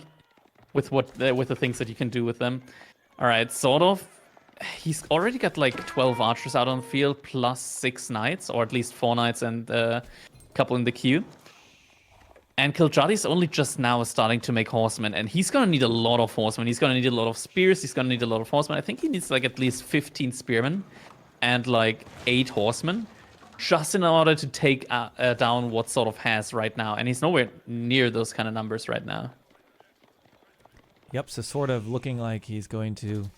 with the things that you can do with them. All right, SortOf. He's already got like 12 archers out on the field plus 6 knights, or at least 4 knights and a couple in the queue. And Kiljardi's only just now starting to make horsemen, and he's gonna need a lot of horsemen. He's gonna need a lot of spears. He's gonna need a lot of horsemen. I think he needs like at least 15 spearmen and like 8 horsemen, just in order to take down what SortOf has right now. And he's nowhere near those kind of numbers right now. Yep, so sort of looking like he's going to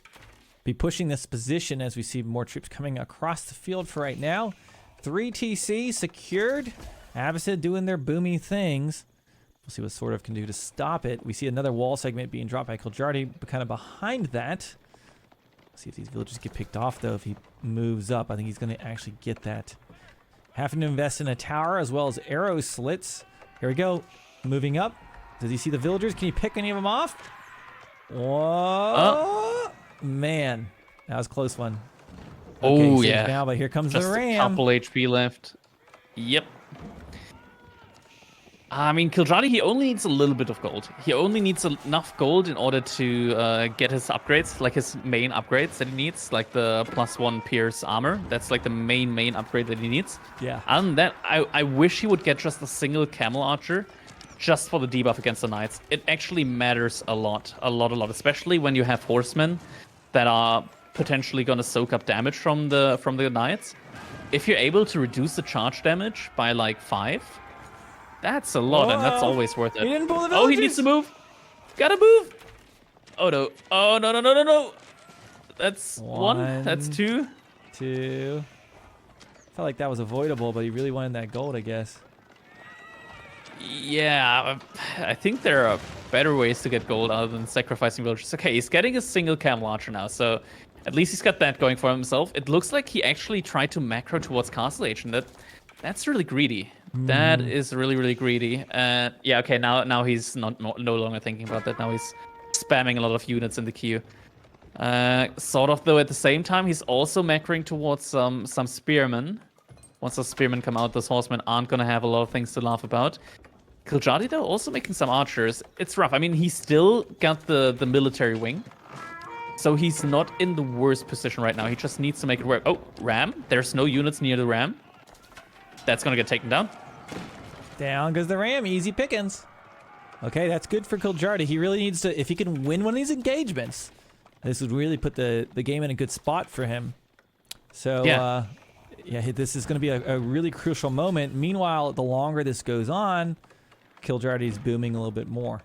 be pushing this position as we see more troops coming across the field for right now. 3 TC secured. Abbasid doing their boomy things. We'll see what SortOf can do to stop it. We see another wall segment being dropped by Kiljardi, but kind of behind that. Let's see if these villagers get picked off, though. If he moves up, I think he's going to actually get that. Having to invest in a tower as well as arrow slits. Here we go. Moving up. Does he see the villagers? Can he pick any of them off? Whoa. Man, that was a close one. Okay, Oh, yeah. Now, but here comes Just the ram. a couple HP left. Yep. I mean, Kiljardi, he only needs a little bit of gold. He only needs enough gold in order to get his upgrades, like his main upgrades that he needs, like the +1 pierce armor. That's like the main upgrade that he needs. Yeah. Other than that, I wish he would get just a single camel archer, just for the debuff against the knights. It actually matters a lot, especially when you have horsemen that are potentially going to soak up damage from the knights. If you're able to reduce the charge damage by like 5, that's a lot, and that's always worth it. He didn't pull the Oh, he villagers. needs to move. Gotta move. Oh no. Oh no. That's one. That's 2. 2. Felt like that was avoidable, but he really wanted that gold, I guess. Yeah, I think there are better ways to get gold other than sacrificing villagers. Okay, he's getting a single camel archer now, so at least he's got that going for himself. It looks like he actually tried to macro towards Castle Age, and that's really greedy. That is really greedy. Yeah, okay, now he's no longer thinking about that. Now he's spamming a lot of units in the queue. SortOf, though, at the same time, he's also macroing towards some spearmen. Once those spearmen come out, those horsemen aren't going to have a lot of things to laugh about. Kiljardi, though, also making some archers. It's rough. I mean, he's still got the military wing. So he's not in the worst position right now. He just needs to make it work. Oh, ram. There's no units near the ram. That's going to get taken down. Down goes the ram. Easy pickings. Okay, that's good for Kiljardi. He really needs to, if he can win one of these engagements, this would really put the game in a good spot for him. So, yeah, this is going to be a really crucial moment. Meanwhile, the longer this goes on, Kiljardi's booming a little bit more.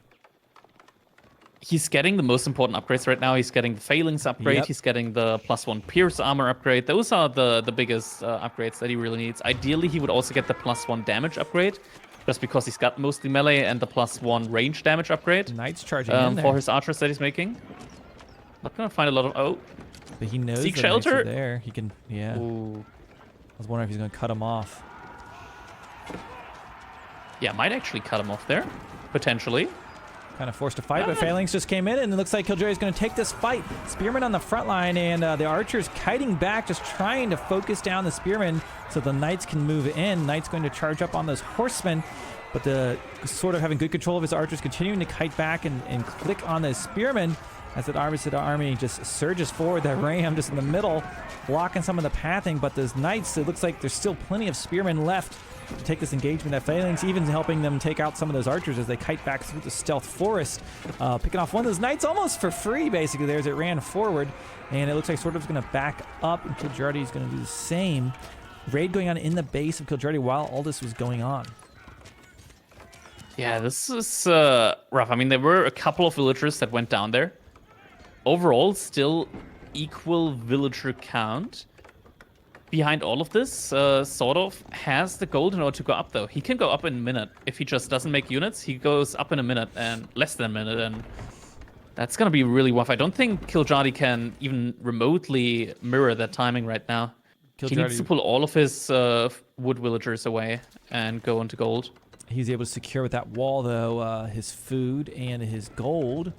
He's getting the most important upgrades right now. He's getting the Phalanx upgrade. Yep. He's getting the +1 Pierce armor upgrade. Those are the biggest upgrades that he really needs. Ideally, he would also get the +1 damage upgrade, just because he's got mostly melee, and the +1 range damage upgrade. Knights charging in there. For his archers that he's making. Not gonna find a lot of... Oh. But he knows Seek the knights shelter. are there. He can, yeah. Ooh. I was wondering if he's going to cut him off. Yeah, might actually cut him off there. Potentially. Kind of forced to fight, but Phalanx just came in, and it looks like Kiljardi's going to take this fight. Spearmen on the front line, and the archers kiting back, just trying to focus down the spearmen so the knights can move in. Knights going to charge up on those horsemen, but the SortOf having good control of his archers, continuing to kite back and click on those spearmen as that Armistead army just surges forward. That ram just in the middle, blocking some of the pathing, but those knights, it looks like there's still plenty of spearmen left to take this engagement. That Phalanx even helping them take out some of those archers as they kite back through the stealth forest, picking off one of those knights almost for free, basically, there as it ran forward. And it looks like SortOf's going to back up, and Kiljardi is going to do the same. Raid going on in the base of Kiljardi while all this was going on. Yeah, this is rough. I mean, there were a couple of villagers that went down there. Overall, still equal villager count. behind all of this, sort of has the gold in order to go up, though. He can go up in a minute. If he just doesn't make units, he goes up in a minute and less than a minute, and that's going to be really rough. I don't think Kiljardi can even remotely mirror that timing right now. He needs to pull all of his wood villagers away and go into gold. He's able to secure with that wall, though, his food and his gold.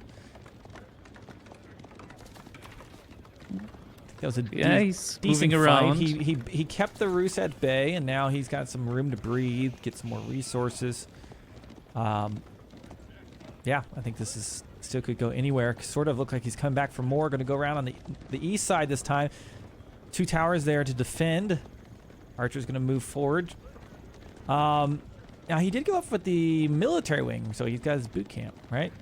That was a he's decent moving around. Fight. He kept the Roos at bay, and now he's got some room to breathe, get some more resources. Yeah, I think this is still could go anywhere. Sort of look like he's coming back for more. Going to go around on the east side this time. 2 towers there to defend. Archer's going to move forward. Now he did go up with the military wing, so he's got his boot camp, right?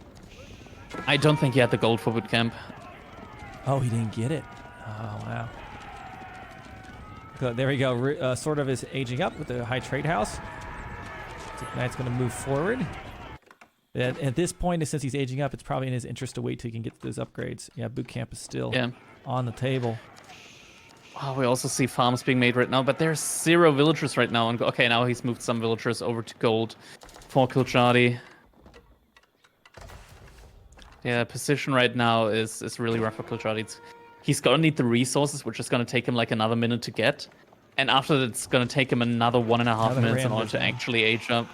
I don't think he had the gold for boot camp. Oh, he didn't get it. Oh, wow. So there we go. Sort of is aging up with the high trade house. So Knight's going to move forward. At this point, since he's aging up, it's probably in his interest to wait till he can get those upgrades. Yeah, boot camp is still on the table. Oh, we also see farms being made right now, but there's 0 villagers right now. Okay, now he's moved some villagers over to gold for Kiljardi. Yeah, position right now is really rough for Kiljardi. He's going to need the resources, which is going to take him like another minute to get. And after that, it's going to take him another 1.5 minutes in order to actually age up.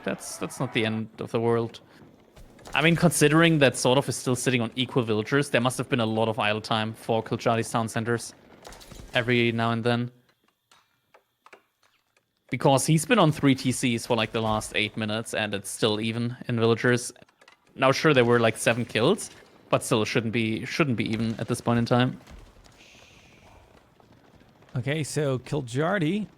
That's not the end of the world. I mean, considering that SortOf is still sitting on equal villagers, there must have been a lot of idle time for Kiljardi's town centers every now and then. Because he's been on 3 TCs for like the last 8 minutes, and it's still even in villagers. Now, sure, there were like 7 kills, but still shouldn't be even at this point in time. Okay, so Kiljardi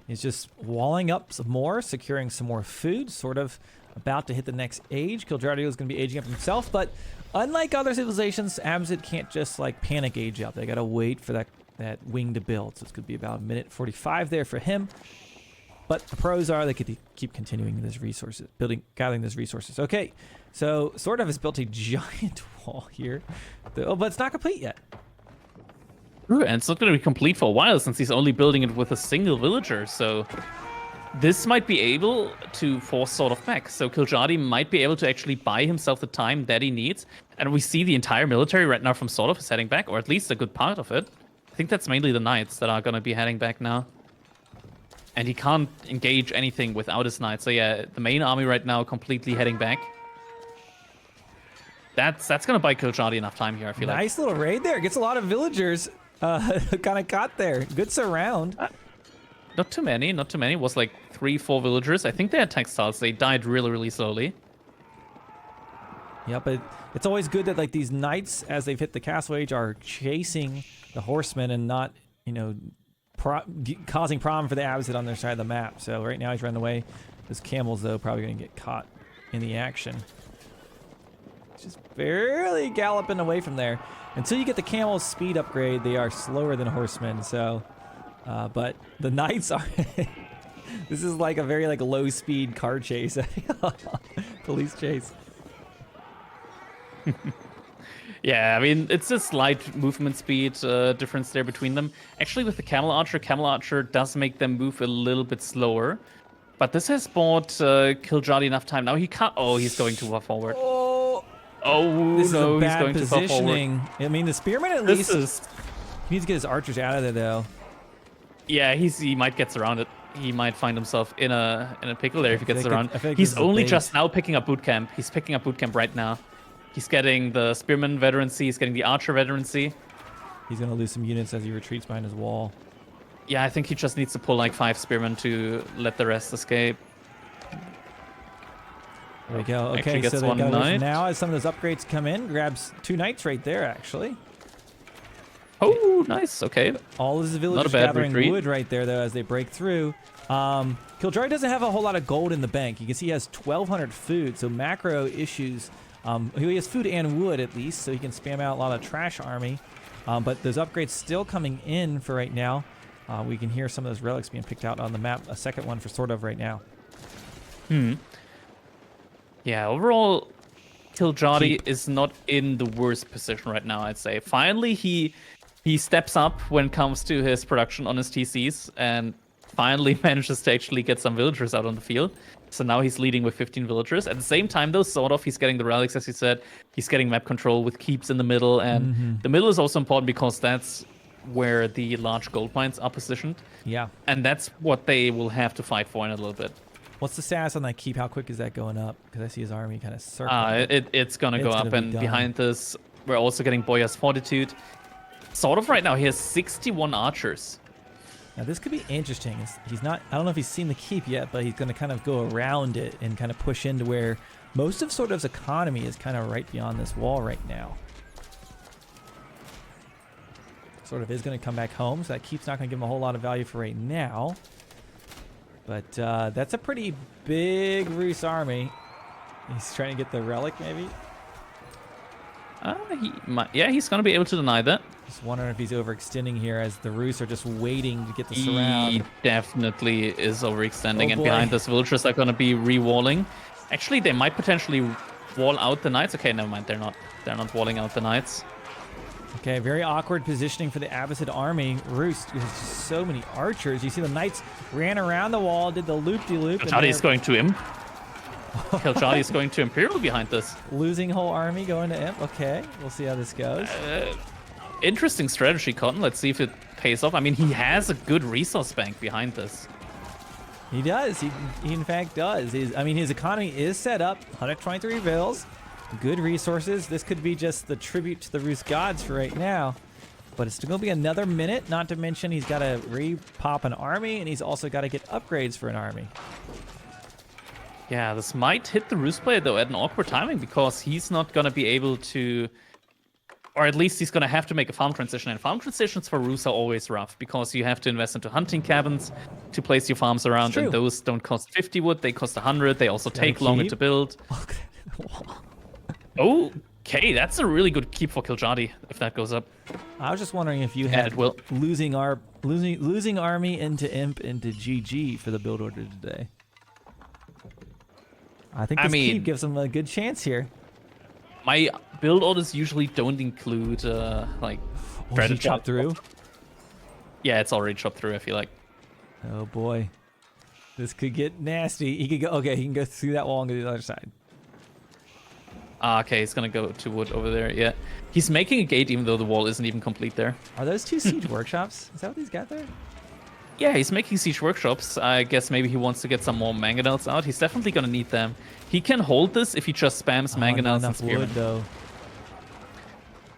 is just walling up some more, securing some more food, sort of about to hit the next age. Kiljardi is going to be aging up himself, but unlike other civilizations, Abzid can't just like panic age up. They got to wait for that wing to build. So it's going to be about 1:45 there for him. But the pros are they could keep continuing this resources, gathering these resources. Okay, so SortOf has built a giant wall here. But it's not complete yet. Ooh, and it's not going to be complete for a while since he's only building it with a single villager. So this might be able to force SortOf back. So Kiljardi might be able to actually buy himself the time that he needs. And we see the entire military right now from SortOf is heading back, or at least a good part of it. I think that's mainly the knights that are going to be heading back now. And he can't engage anything without his knights. So yeah, the main army right now completely heading back. That's going to buy Kiljardi enough time here, I feel like. Nice little raid there. Gets a lot of villagers kind of caught there. Good surround. Not too many. It was like 3-4 villagers. I think they had textiles. They died really, really slowly. Yeah, but it's always good that like these knights, as they've hit the castle age, are chasing the horsemen and not, causing problem for the Abzid on their side of the map. So right now he's running away. His camels, though, probably going to get caught in the action. Just barely galloping away from there. Until you get the camel's speed upgrade, they are slower than horsemen. So, but the knights are. This is like a very like low speed car chase, police chase. Yeah, I mean, it's a slight movement speed difference there between them. Actually, with the Camel Archer does make them move a little bit slower. But this has bought Kiljardi enough time. Now he can't... Oh, he's going too far forward. Oh, this no, is a bad he's going too far positioning. forward. I mean, the spearman at least... He needs to get his archers out of there, though. Yeah, he might get surrounded. He might find himself in a pickle there if he gets surrounded. Like he's only just now picking up boot camp. He's picking up boot camp right now. He's getting the spearman veterancy. He's getting the archer veterancy. He's going to lose some units as he retreats behind his wall. Yeah, I think he just needs to pull like 5 spearmen to let the rest escape. There we go. Okay, so they got now as some of those upgrades come in, grabs 2 knights right there, actually. Oh, nice. Okay. All of his villagers gathering wood right there, though, as they break through. Kiljardi doesn't have a whole lot of gold in the bank. You can see he has 1,200 food, so macro issues. He has food and wood, at least, so he can spam out a lot of trash army. But those upgrades still coming in for right now. We can hear some of those relics being picked out on the map. A second one for SortOf right now. Yeah, overall, Kiljardi is not in the worst position right now, I'd say. Finally, he He steps up when it comes to his production on his TCs and finally manages to actually get some villagers out on the field. So now he's leading with 15 villagers. At the same time, though, SortOf, he's getting the relics, as you said. He's getting map control with keeps in the middle. And the middle is also important because that's where the large gold mines are positioned. Yeah. And that's what they will have to fight for in a little bit. What's the status on that keep? How quick is that going up? Because I see his army kind of circling. It's going to go up. And done. behind this, we're also getting Boya's Fortitude. SortOf right now, he has 61 archers. Now this could be interesting. He's not, I don't know if he's seen the keep yet, but he's going to kind of go around it and kind of push into where most of SortOf's economy is kind of right beyond this wall right now. SortOf is going to come back home, so that keep's not going to give him a whole lot of value for right now. But that's a pretty big Rus army. He's trying to get the relic, maybe? Yeah, he's going to be able to deny that. Just wondering if he's overextending here as the Rus are just waiting to get the surround. He definitely is overextending, Oh, and boy. behind this, villagers are going to be re-walling. Actually, they might potentially wall out the knights. Okay, never mind. They're not walling out the knights. Okay, very awkward positioning for the Abbasid army. Rus has just so many archers. You see the knights ran around the wall, did the loop-de-loop. Kiljardi is going to Imp. Kiljardi is going to Imperial behind this. Losing whole army, going to Imp. Okay, we'll see how this goes. Interesting strategy, Cotton. Let's see if it pays off. I mean, he has a good resource bank behind this. He does. He in fact does. His economy is set up. 123 vills. Good resources. This could be just the tribute to the Rus gods for right now. But it's going to be another minute. Not to mention he's got to re-pop an army, and he's also got to get upgrades for an army. Yeah, this might hit the Rus player, though, at an awkward timing, because he's not going to be able to... Or at least he's going to have to make a farm transition. And farm transitions for Rus are always rough, because you have to invest into hunting cabins to place your farms around. And those don't cost 50 wood, they cost 100. They also take longer to build. Okay, that's a really good keep for Kiljardi, if that goes up. I was just wondering if you had losing army into Imp into GG for the build order today. I think this keep gives him a good chance here. My build orders usually don't include like he chopped through. Yeah, it's already chopped through. I feel like. Oh boy, this could get nasty. He could go. Okay, he can go through that wall and go to the other side. Okay, he's gonna go to wood over there. Yeah, he's making a gate even though the wall isn't even complete there. Are those two siege workshops? Is that what he's got there? Yeah, he's making siege workshops. I guess maybe he wants to get some more mangonels out. He's definitely gonna need them. He can hold this if he just spams mangonels and spearmen. Wood, though.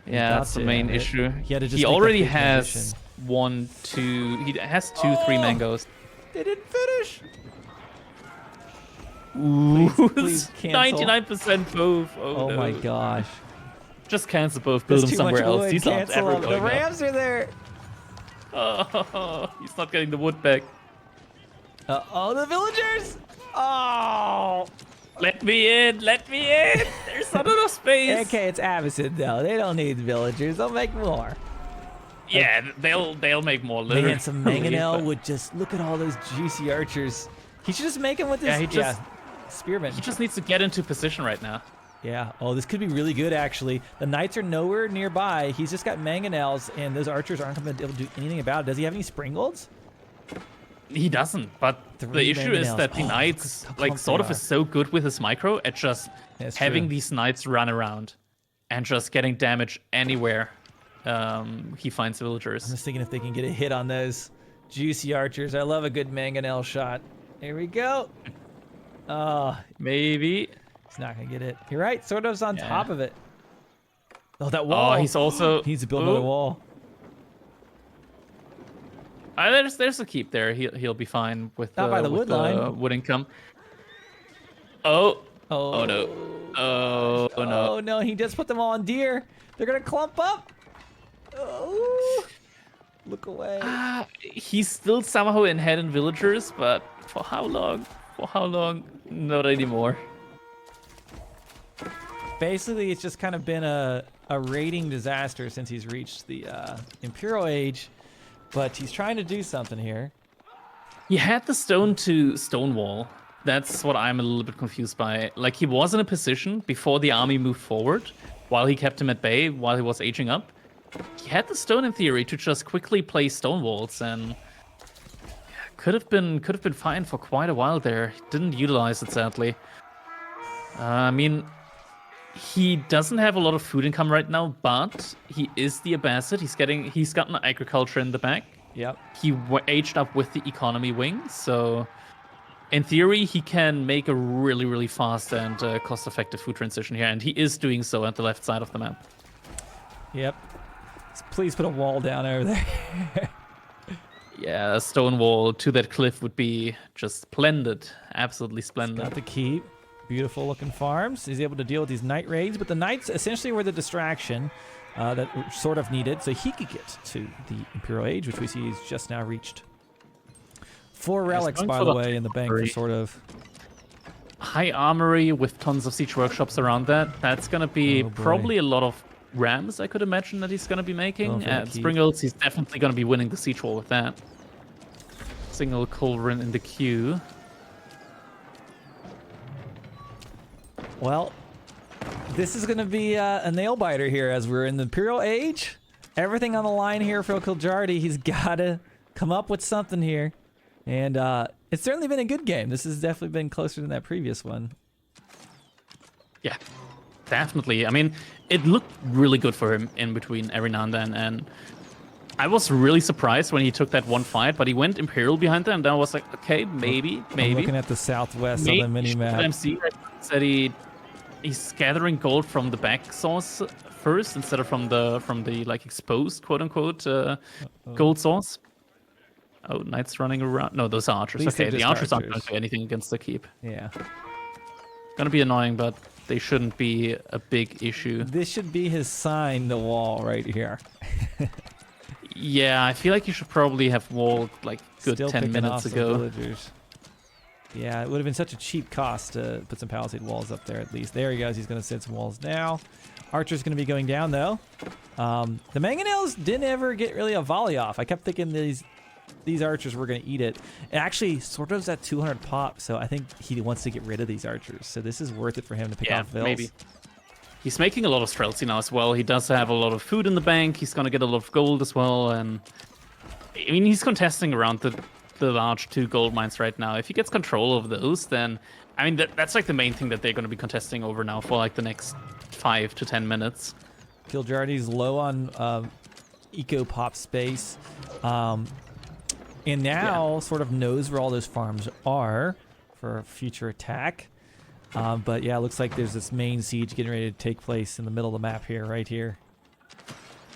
Yeah, that's the main issue. He already has 1, 2. He has 2, 3 mangoes. They didn't finish. Ooh, please cancel. 99% both. Oh no. my gosh. Just cancel both. Build them somewhere else. He's not ever going The Rams are there. Oh, he's not getting the wood back. Oh, the villagers. Oh. Let me in. Let me in. There's not enough space. Okay, it's Abbasid though. They don't need villagers. They'll make more. Yeah, they'll make more. Literally. Man, some mangonel would just look at all those juicy archers. He should just make him with his spearmen. He just needs to get into position right now. Yeah. Oh, this could be really good, actually. The knights are nowhere nearby. He's just got mangonels, and those archers aren't going to be able to do anything about it. Does he have any springalds? He doesn't, but the issue is that the knights, like, SortOf is so good with his micro at just having these knights run around and just getting damage anywhere he finds villagers. I'm just thinking if they can get a hit on those juicy archers. I love a good mangonel shot. Here we go. Oh, maybe. He's not going to get it. You're right. SortOf's on top of it. Oh, that wall. Oh, he's also... He needs to build another wall. There's a keep there. He'll be fine with not by the wood line. Wood income. Oh no. Oh no. Oh no, he just put them all on deer. They're gonna clump up. Oh, look away. He's still somehow in head and villagers, but for how long? For how long? Not anymore. Basically, it's just kind of been a raiding disaster since he's reached the Imperial Age. But he's trying to do something here. He had the stone to stone wall. That's what I'm a little bit confused by. Like, he was in a position before the army moved forward, while he kept him at bay, while he was aging up. he had the stone in theory to just quickly place stone walls, and could have been fine for quite a while there. He didn't utilize it, sadly. I mean, he doesn't have a lot of food income right now, but he is the Abbasid. He's gotten agriculture in the back. Yep. He aged up with the economy wing, so in theory he can make a really, really fast and cost-effective food transition here, and he is doing so at the left side of the map. Yep. Please put a wall down over there. Yeah, a stone wall to that cliff would be just splendid. Absolutely splendid. Got the keep. Beautiful looking farms. He's able to deal with these night raids, but the knights essentially were the distraction that sort of needed, so he could get to the Imperial Age, which we see he's just now reached. 4 relics, by the way, in the bank for sort of. High armory with tons of siege workshops around that. That's going to be probably a lot of rams, I could imagine, that he's going to be making. At Springles, he's definitely going to be winning the siege wall with that. Single culverin in the queue. Well, this is going to be a nail-biter here as we're in the Imperial Age. Everything on the line here for Kiljardi. He's got to come up with something here. And it's certainly been a good game. This has definitely been closer than that previous one. Yeah, definitely. I mean, it looked really good for him in between every now and then. And I was really surprised when he took that one fight, but he went Imperial behind that, and then I was like, okay, maybe. I'm looking at the southwest on the mini-map. MC said he's gathering gold from the back source first instead of from the like exposed quote-unquote gold source. Oh, knights running around. No, those are archers. Okay, the archers aren't going to do anything against the keep. Yeah. Gonna be annoying, but they shouldn't be a big issue. This should be his sign, the wall right here. Yeah, I feel like you should probably have walled like good Still 10 minutes ago. Villagers. Yeah, it would have been such a cheap cost to put some palisade walls up there at least. There he goes. He's going to set some walls now. Archer's going to be going down though. The mangonels didn't ever get really a volley off. I kept thinking these archers were going to eat it. It actually sort of's at 200 pop, so I think he wants to get rid of these archers. So this is worth it for him to pick off Vils. Maybe. He's making a lot of Streltsy now as well. He does have a lot of food in the bank. He's going to get a lot of gold as well. And I mean, he's contesting around the large 2 gold mines right now. If he gets control of those, then I mean, that's like the main thing that they're going to be contesting over now for like the next 5 to 10 minutes. Kiljardi's low on eco pop space. And now sort of knows where all those farms are for a future attack. But yeah, it looks like there's this main siege getting ready to take place in the middle of the map here, right here.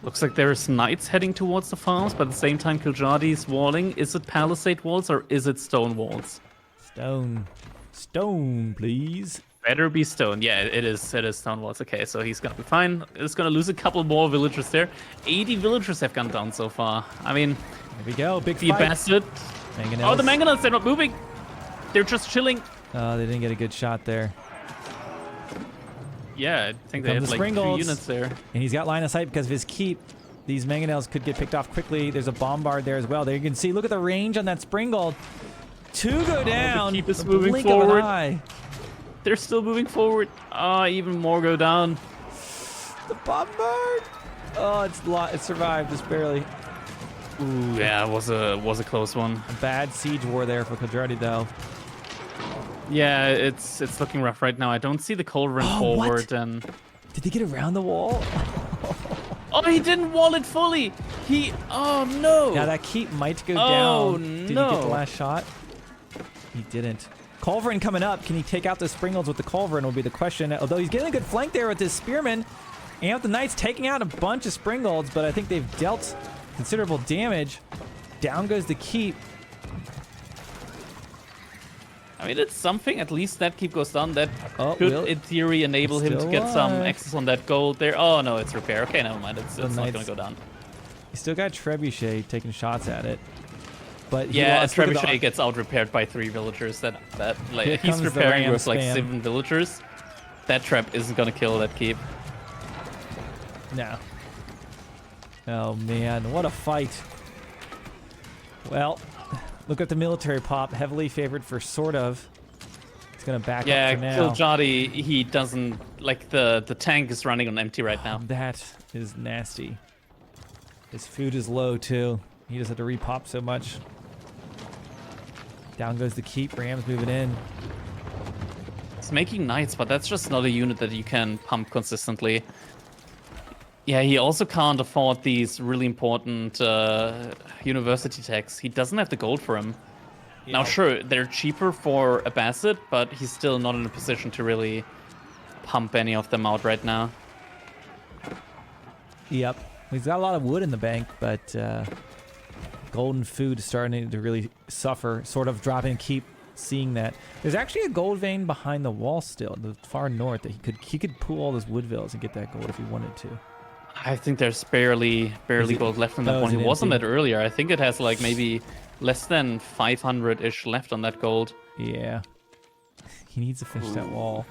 Looks like there's knights heading towards the farms, but at the same time, Kiljardi's walling. Is it palisade walls or is it stone walls? Stone. Stone, please. Better be stone. Yeah, it is stone walls. Okay, so he's gonna be fine. He's gonna lose a couple more villagers there. 80 villagers have gone down so far. I mean, here we go. Big the Abbasid. Oh, the mangonels, they're not moving. They're just chilling. Oh, they didn't get a good shot there. Yeah, I think they have like 2 units there. And he's got line of sight because of his keep. These mangonels could get picked off quickly. There's a bombard there as well. There you can see, look at the range on that Springald. 2 go down. The keep is moving forward. They're still moving forward. Even more go down. The bombard. Oh, it survived just barely. Ooh, yeah, it was a close one. A bad siege war there for Kiljardi though. Yeah, it's looking rough right now. I don't see the culverin forward. What? And did he get around the wall? Oh, he didn't wall it fully. Oh no. Now that keep might go down. Did he get the last shot? He didn't. Culverin coming up. Can he take out the Springolds with the Culverin will be the question. Although he's getting a good flank there with his Spearman. And with the Knights taking out a bunch of Springolds, but I think they've dealt considerable damage. Down goes the keep. I mean, it's something. At least that keep goes down. That could, in theory, enable him to get some access on that gold there. Oh, no, it's repair. Okay, never mind. It's not going to go down. He's still got Trebuchet taking shots at it. But yeah, Trebuchet gets out-repaired by 3 villagers. Like, he's repairing with like 7 villagers. That trap isn't going to kill that keep. No. Oh, man. What a fight. Well, look at the military pop. Heavily favored for SortOf. He's going to back up for now. Yeah, Kiljardi, he doesn't... Like, the tank is running on empty right now. That is nasty. His food is low too. He just had to repop so much. Down goes the keep. Rams moving in. It's making knights, but that's just not a unit that you can pump consistently. Yeah, he also can't afford these really important university techs. He doesn't have the gold for him. Yeah. Now, sure, they're cheaper for a Bassett, but he's still not in a position to really pump any of them out right now. Yep. He's got a lot of wood in the bank, but golden food is starting to really suffer. Sort of dropping keep seeing that. There's actually a gold vein behind the wall still, in the far north, that he could pull all those wood villas and get that gold if he wanted to. I think there's barely gold left on that one. He was on that earlier. I think it has like maybe less than 500-ish left on that gold. Yeah. He needs to finish that wall.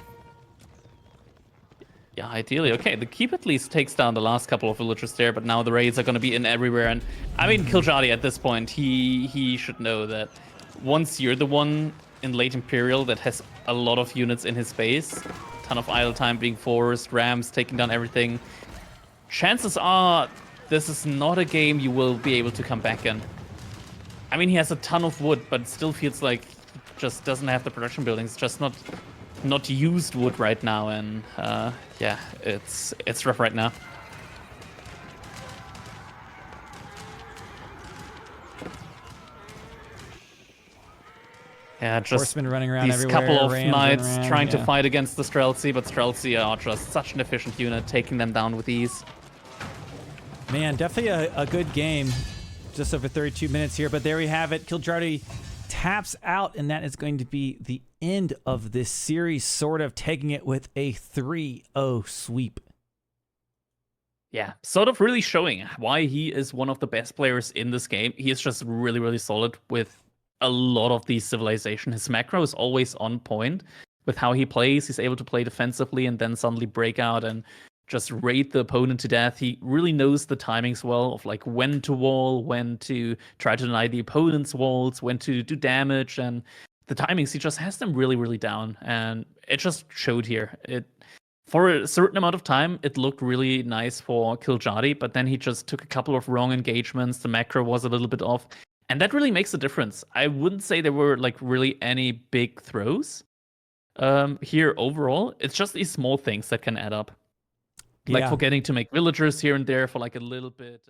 Yeah, ideally. Okay, the keep at least takes down the last couple of villagers there, but now the raids are going to be in everywhere. And I mean, Kiljardi at this point, he should know that once you're the one in late Imperial that has a lot of units in his base, ton of idle time being forced, Rams taking down everything, chances are this is not a game you will be able to come back in. I mean, he has a ton of wood, but it still feels like he just doesn't have the production buildings. Just not used wood right now, and yeah, it's rough right now. Yeah, just Horsemen running around these everywhere, couple of Rams knights running around, trying to yeah. fight against the Streltsy, but Streltsy are just such an efficient unit, taking them down with ease. Man, definitely a good game. Just over 32 minutes here, but there we have it. Kiljardi taps out, and that is going to be the end of this series, sort of taking it with a 3-0 sweep. Yeah, sort of really showing why he is one of the best players in this game. He is just really, really solid with a lot of these civilization. His macro is always on point with how he plays. He's able to play defensively and then suddenly break out and just raid the opponent to death. He really knows the timings well of like when to wall, when to try to deny the opponent's walls, when to do damage, and the timings, he just has them really, really down. And it just showed here. For a certain amount of time, it looked really nice for Kiljardi, but then he just took a couple of wrong engagements. The macro was a little bit off. And that really makes a difference. I wouldn't say there were like really any big throws here overall. It's just these small things that can add up. Like forgetting to make villagers here and there for like a little bit.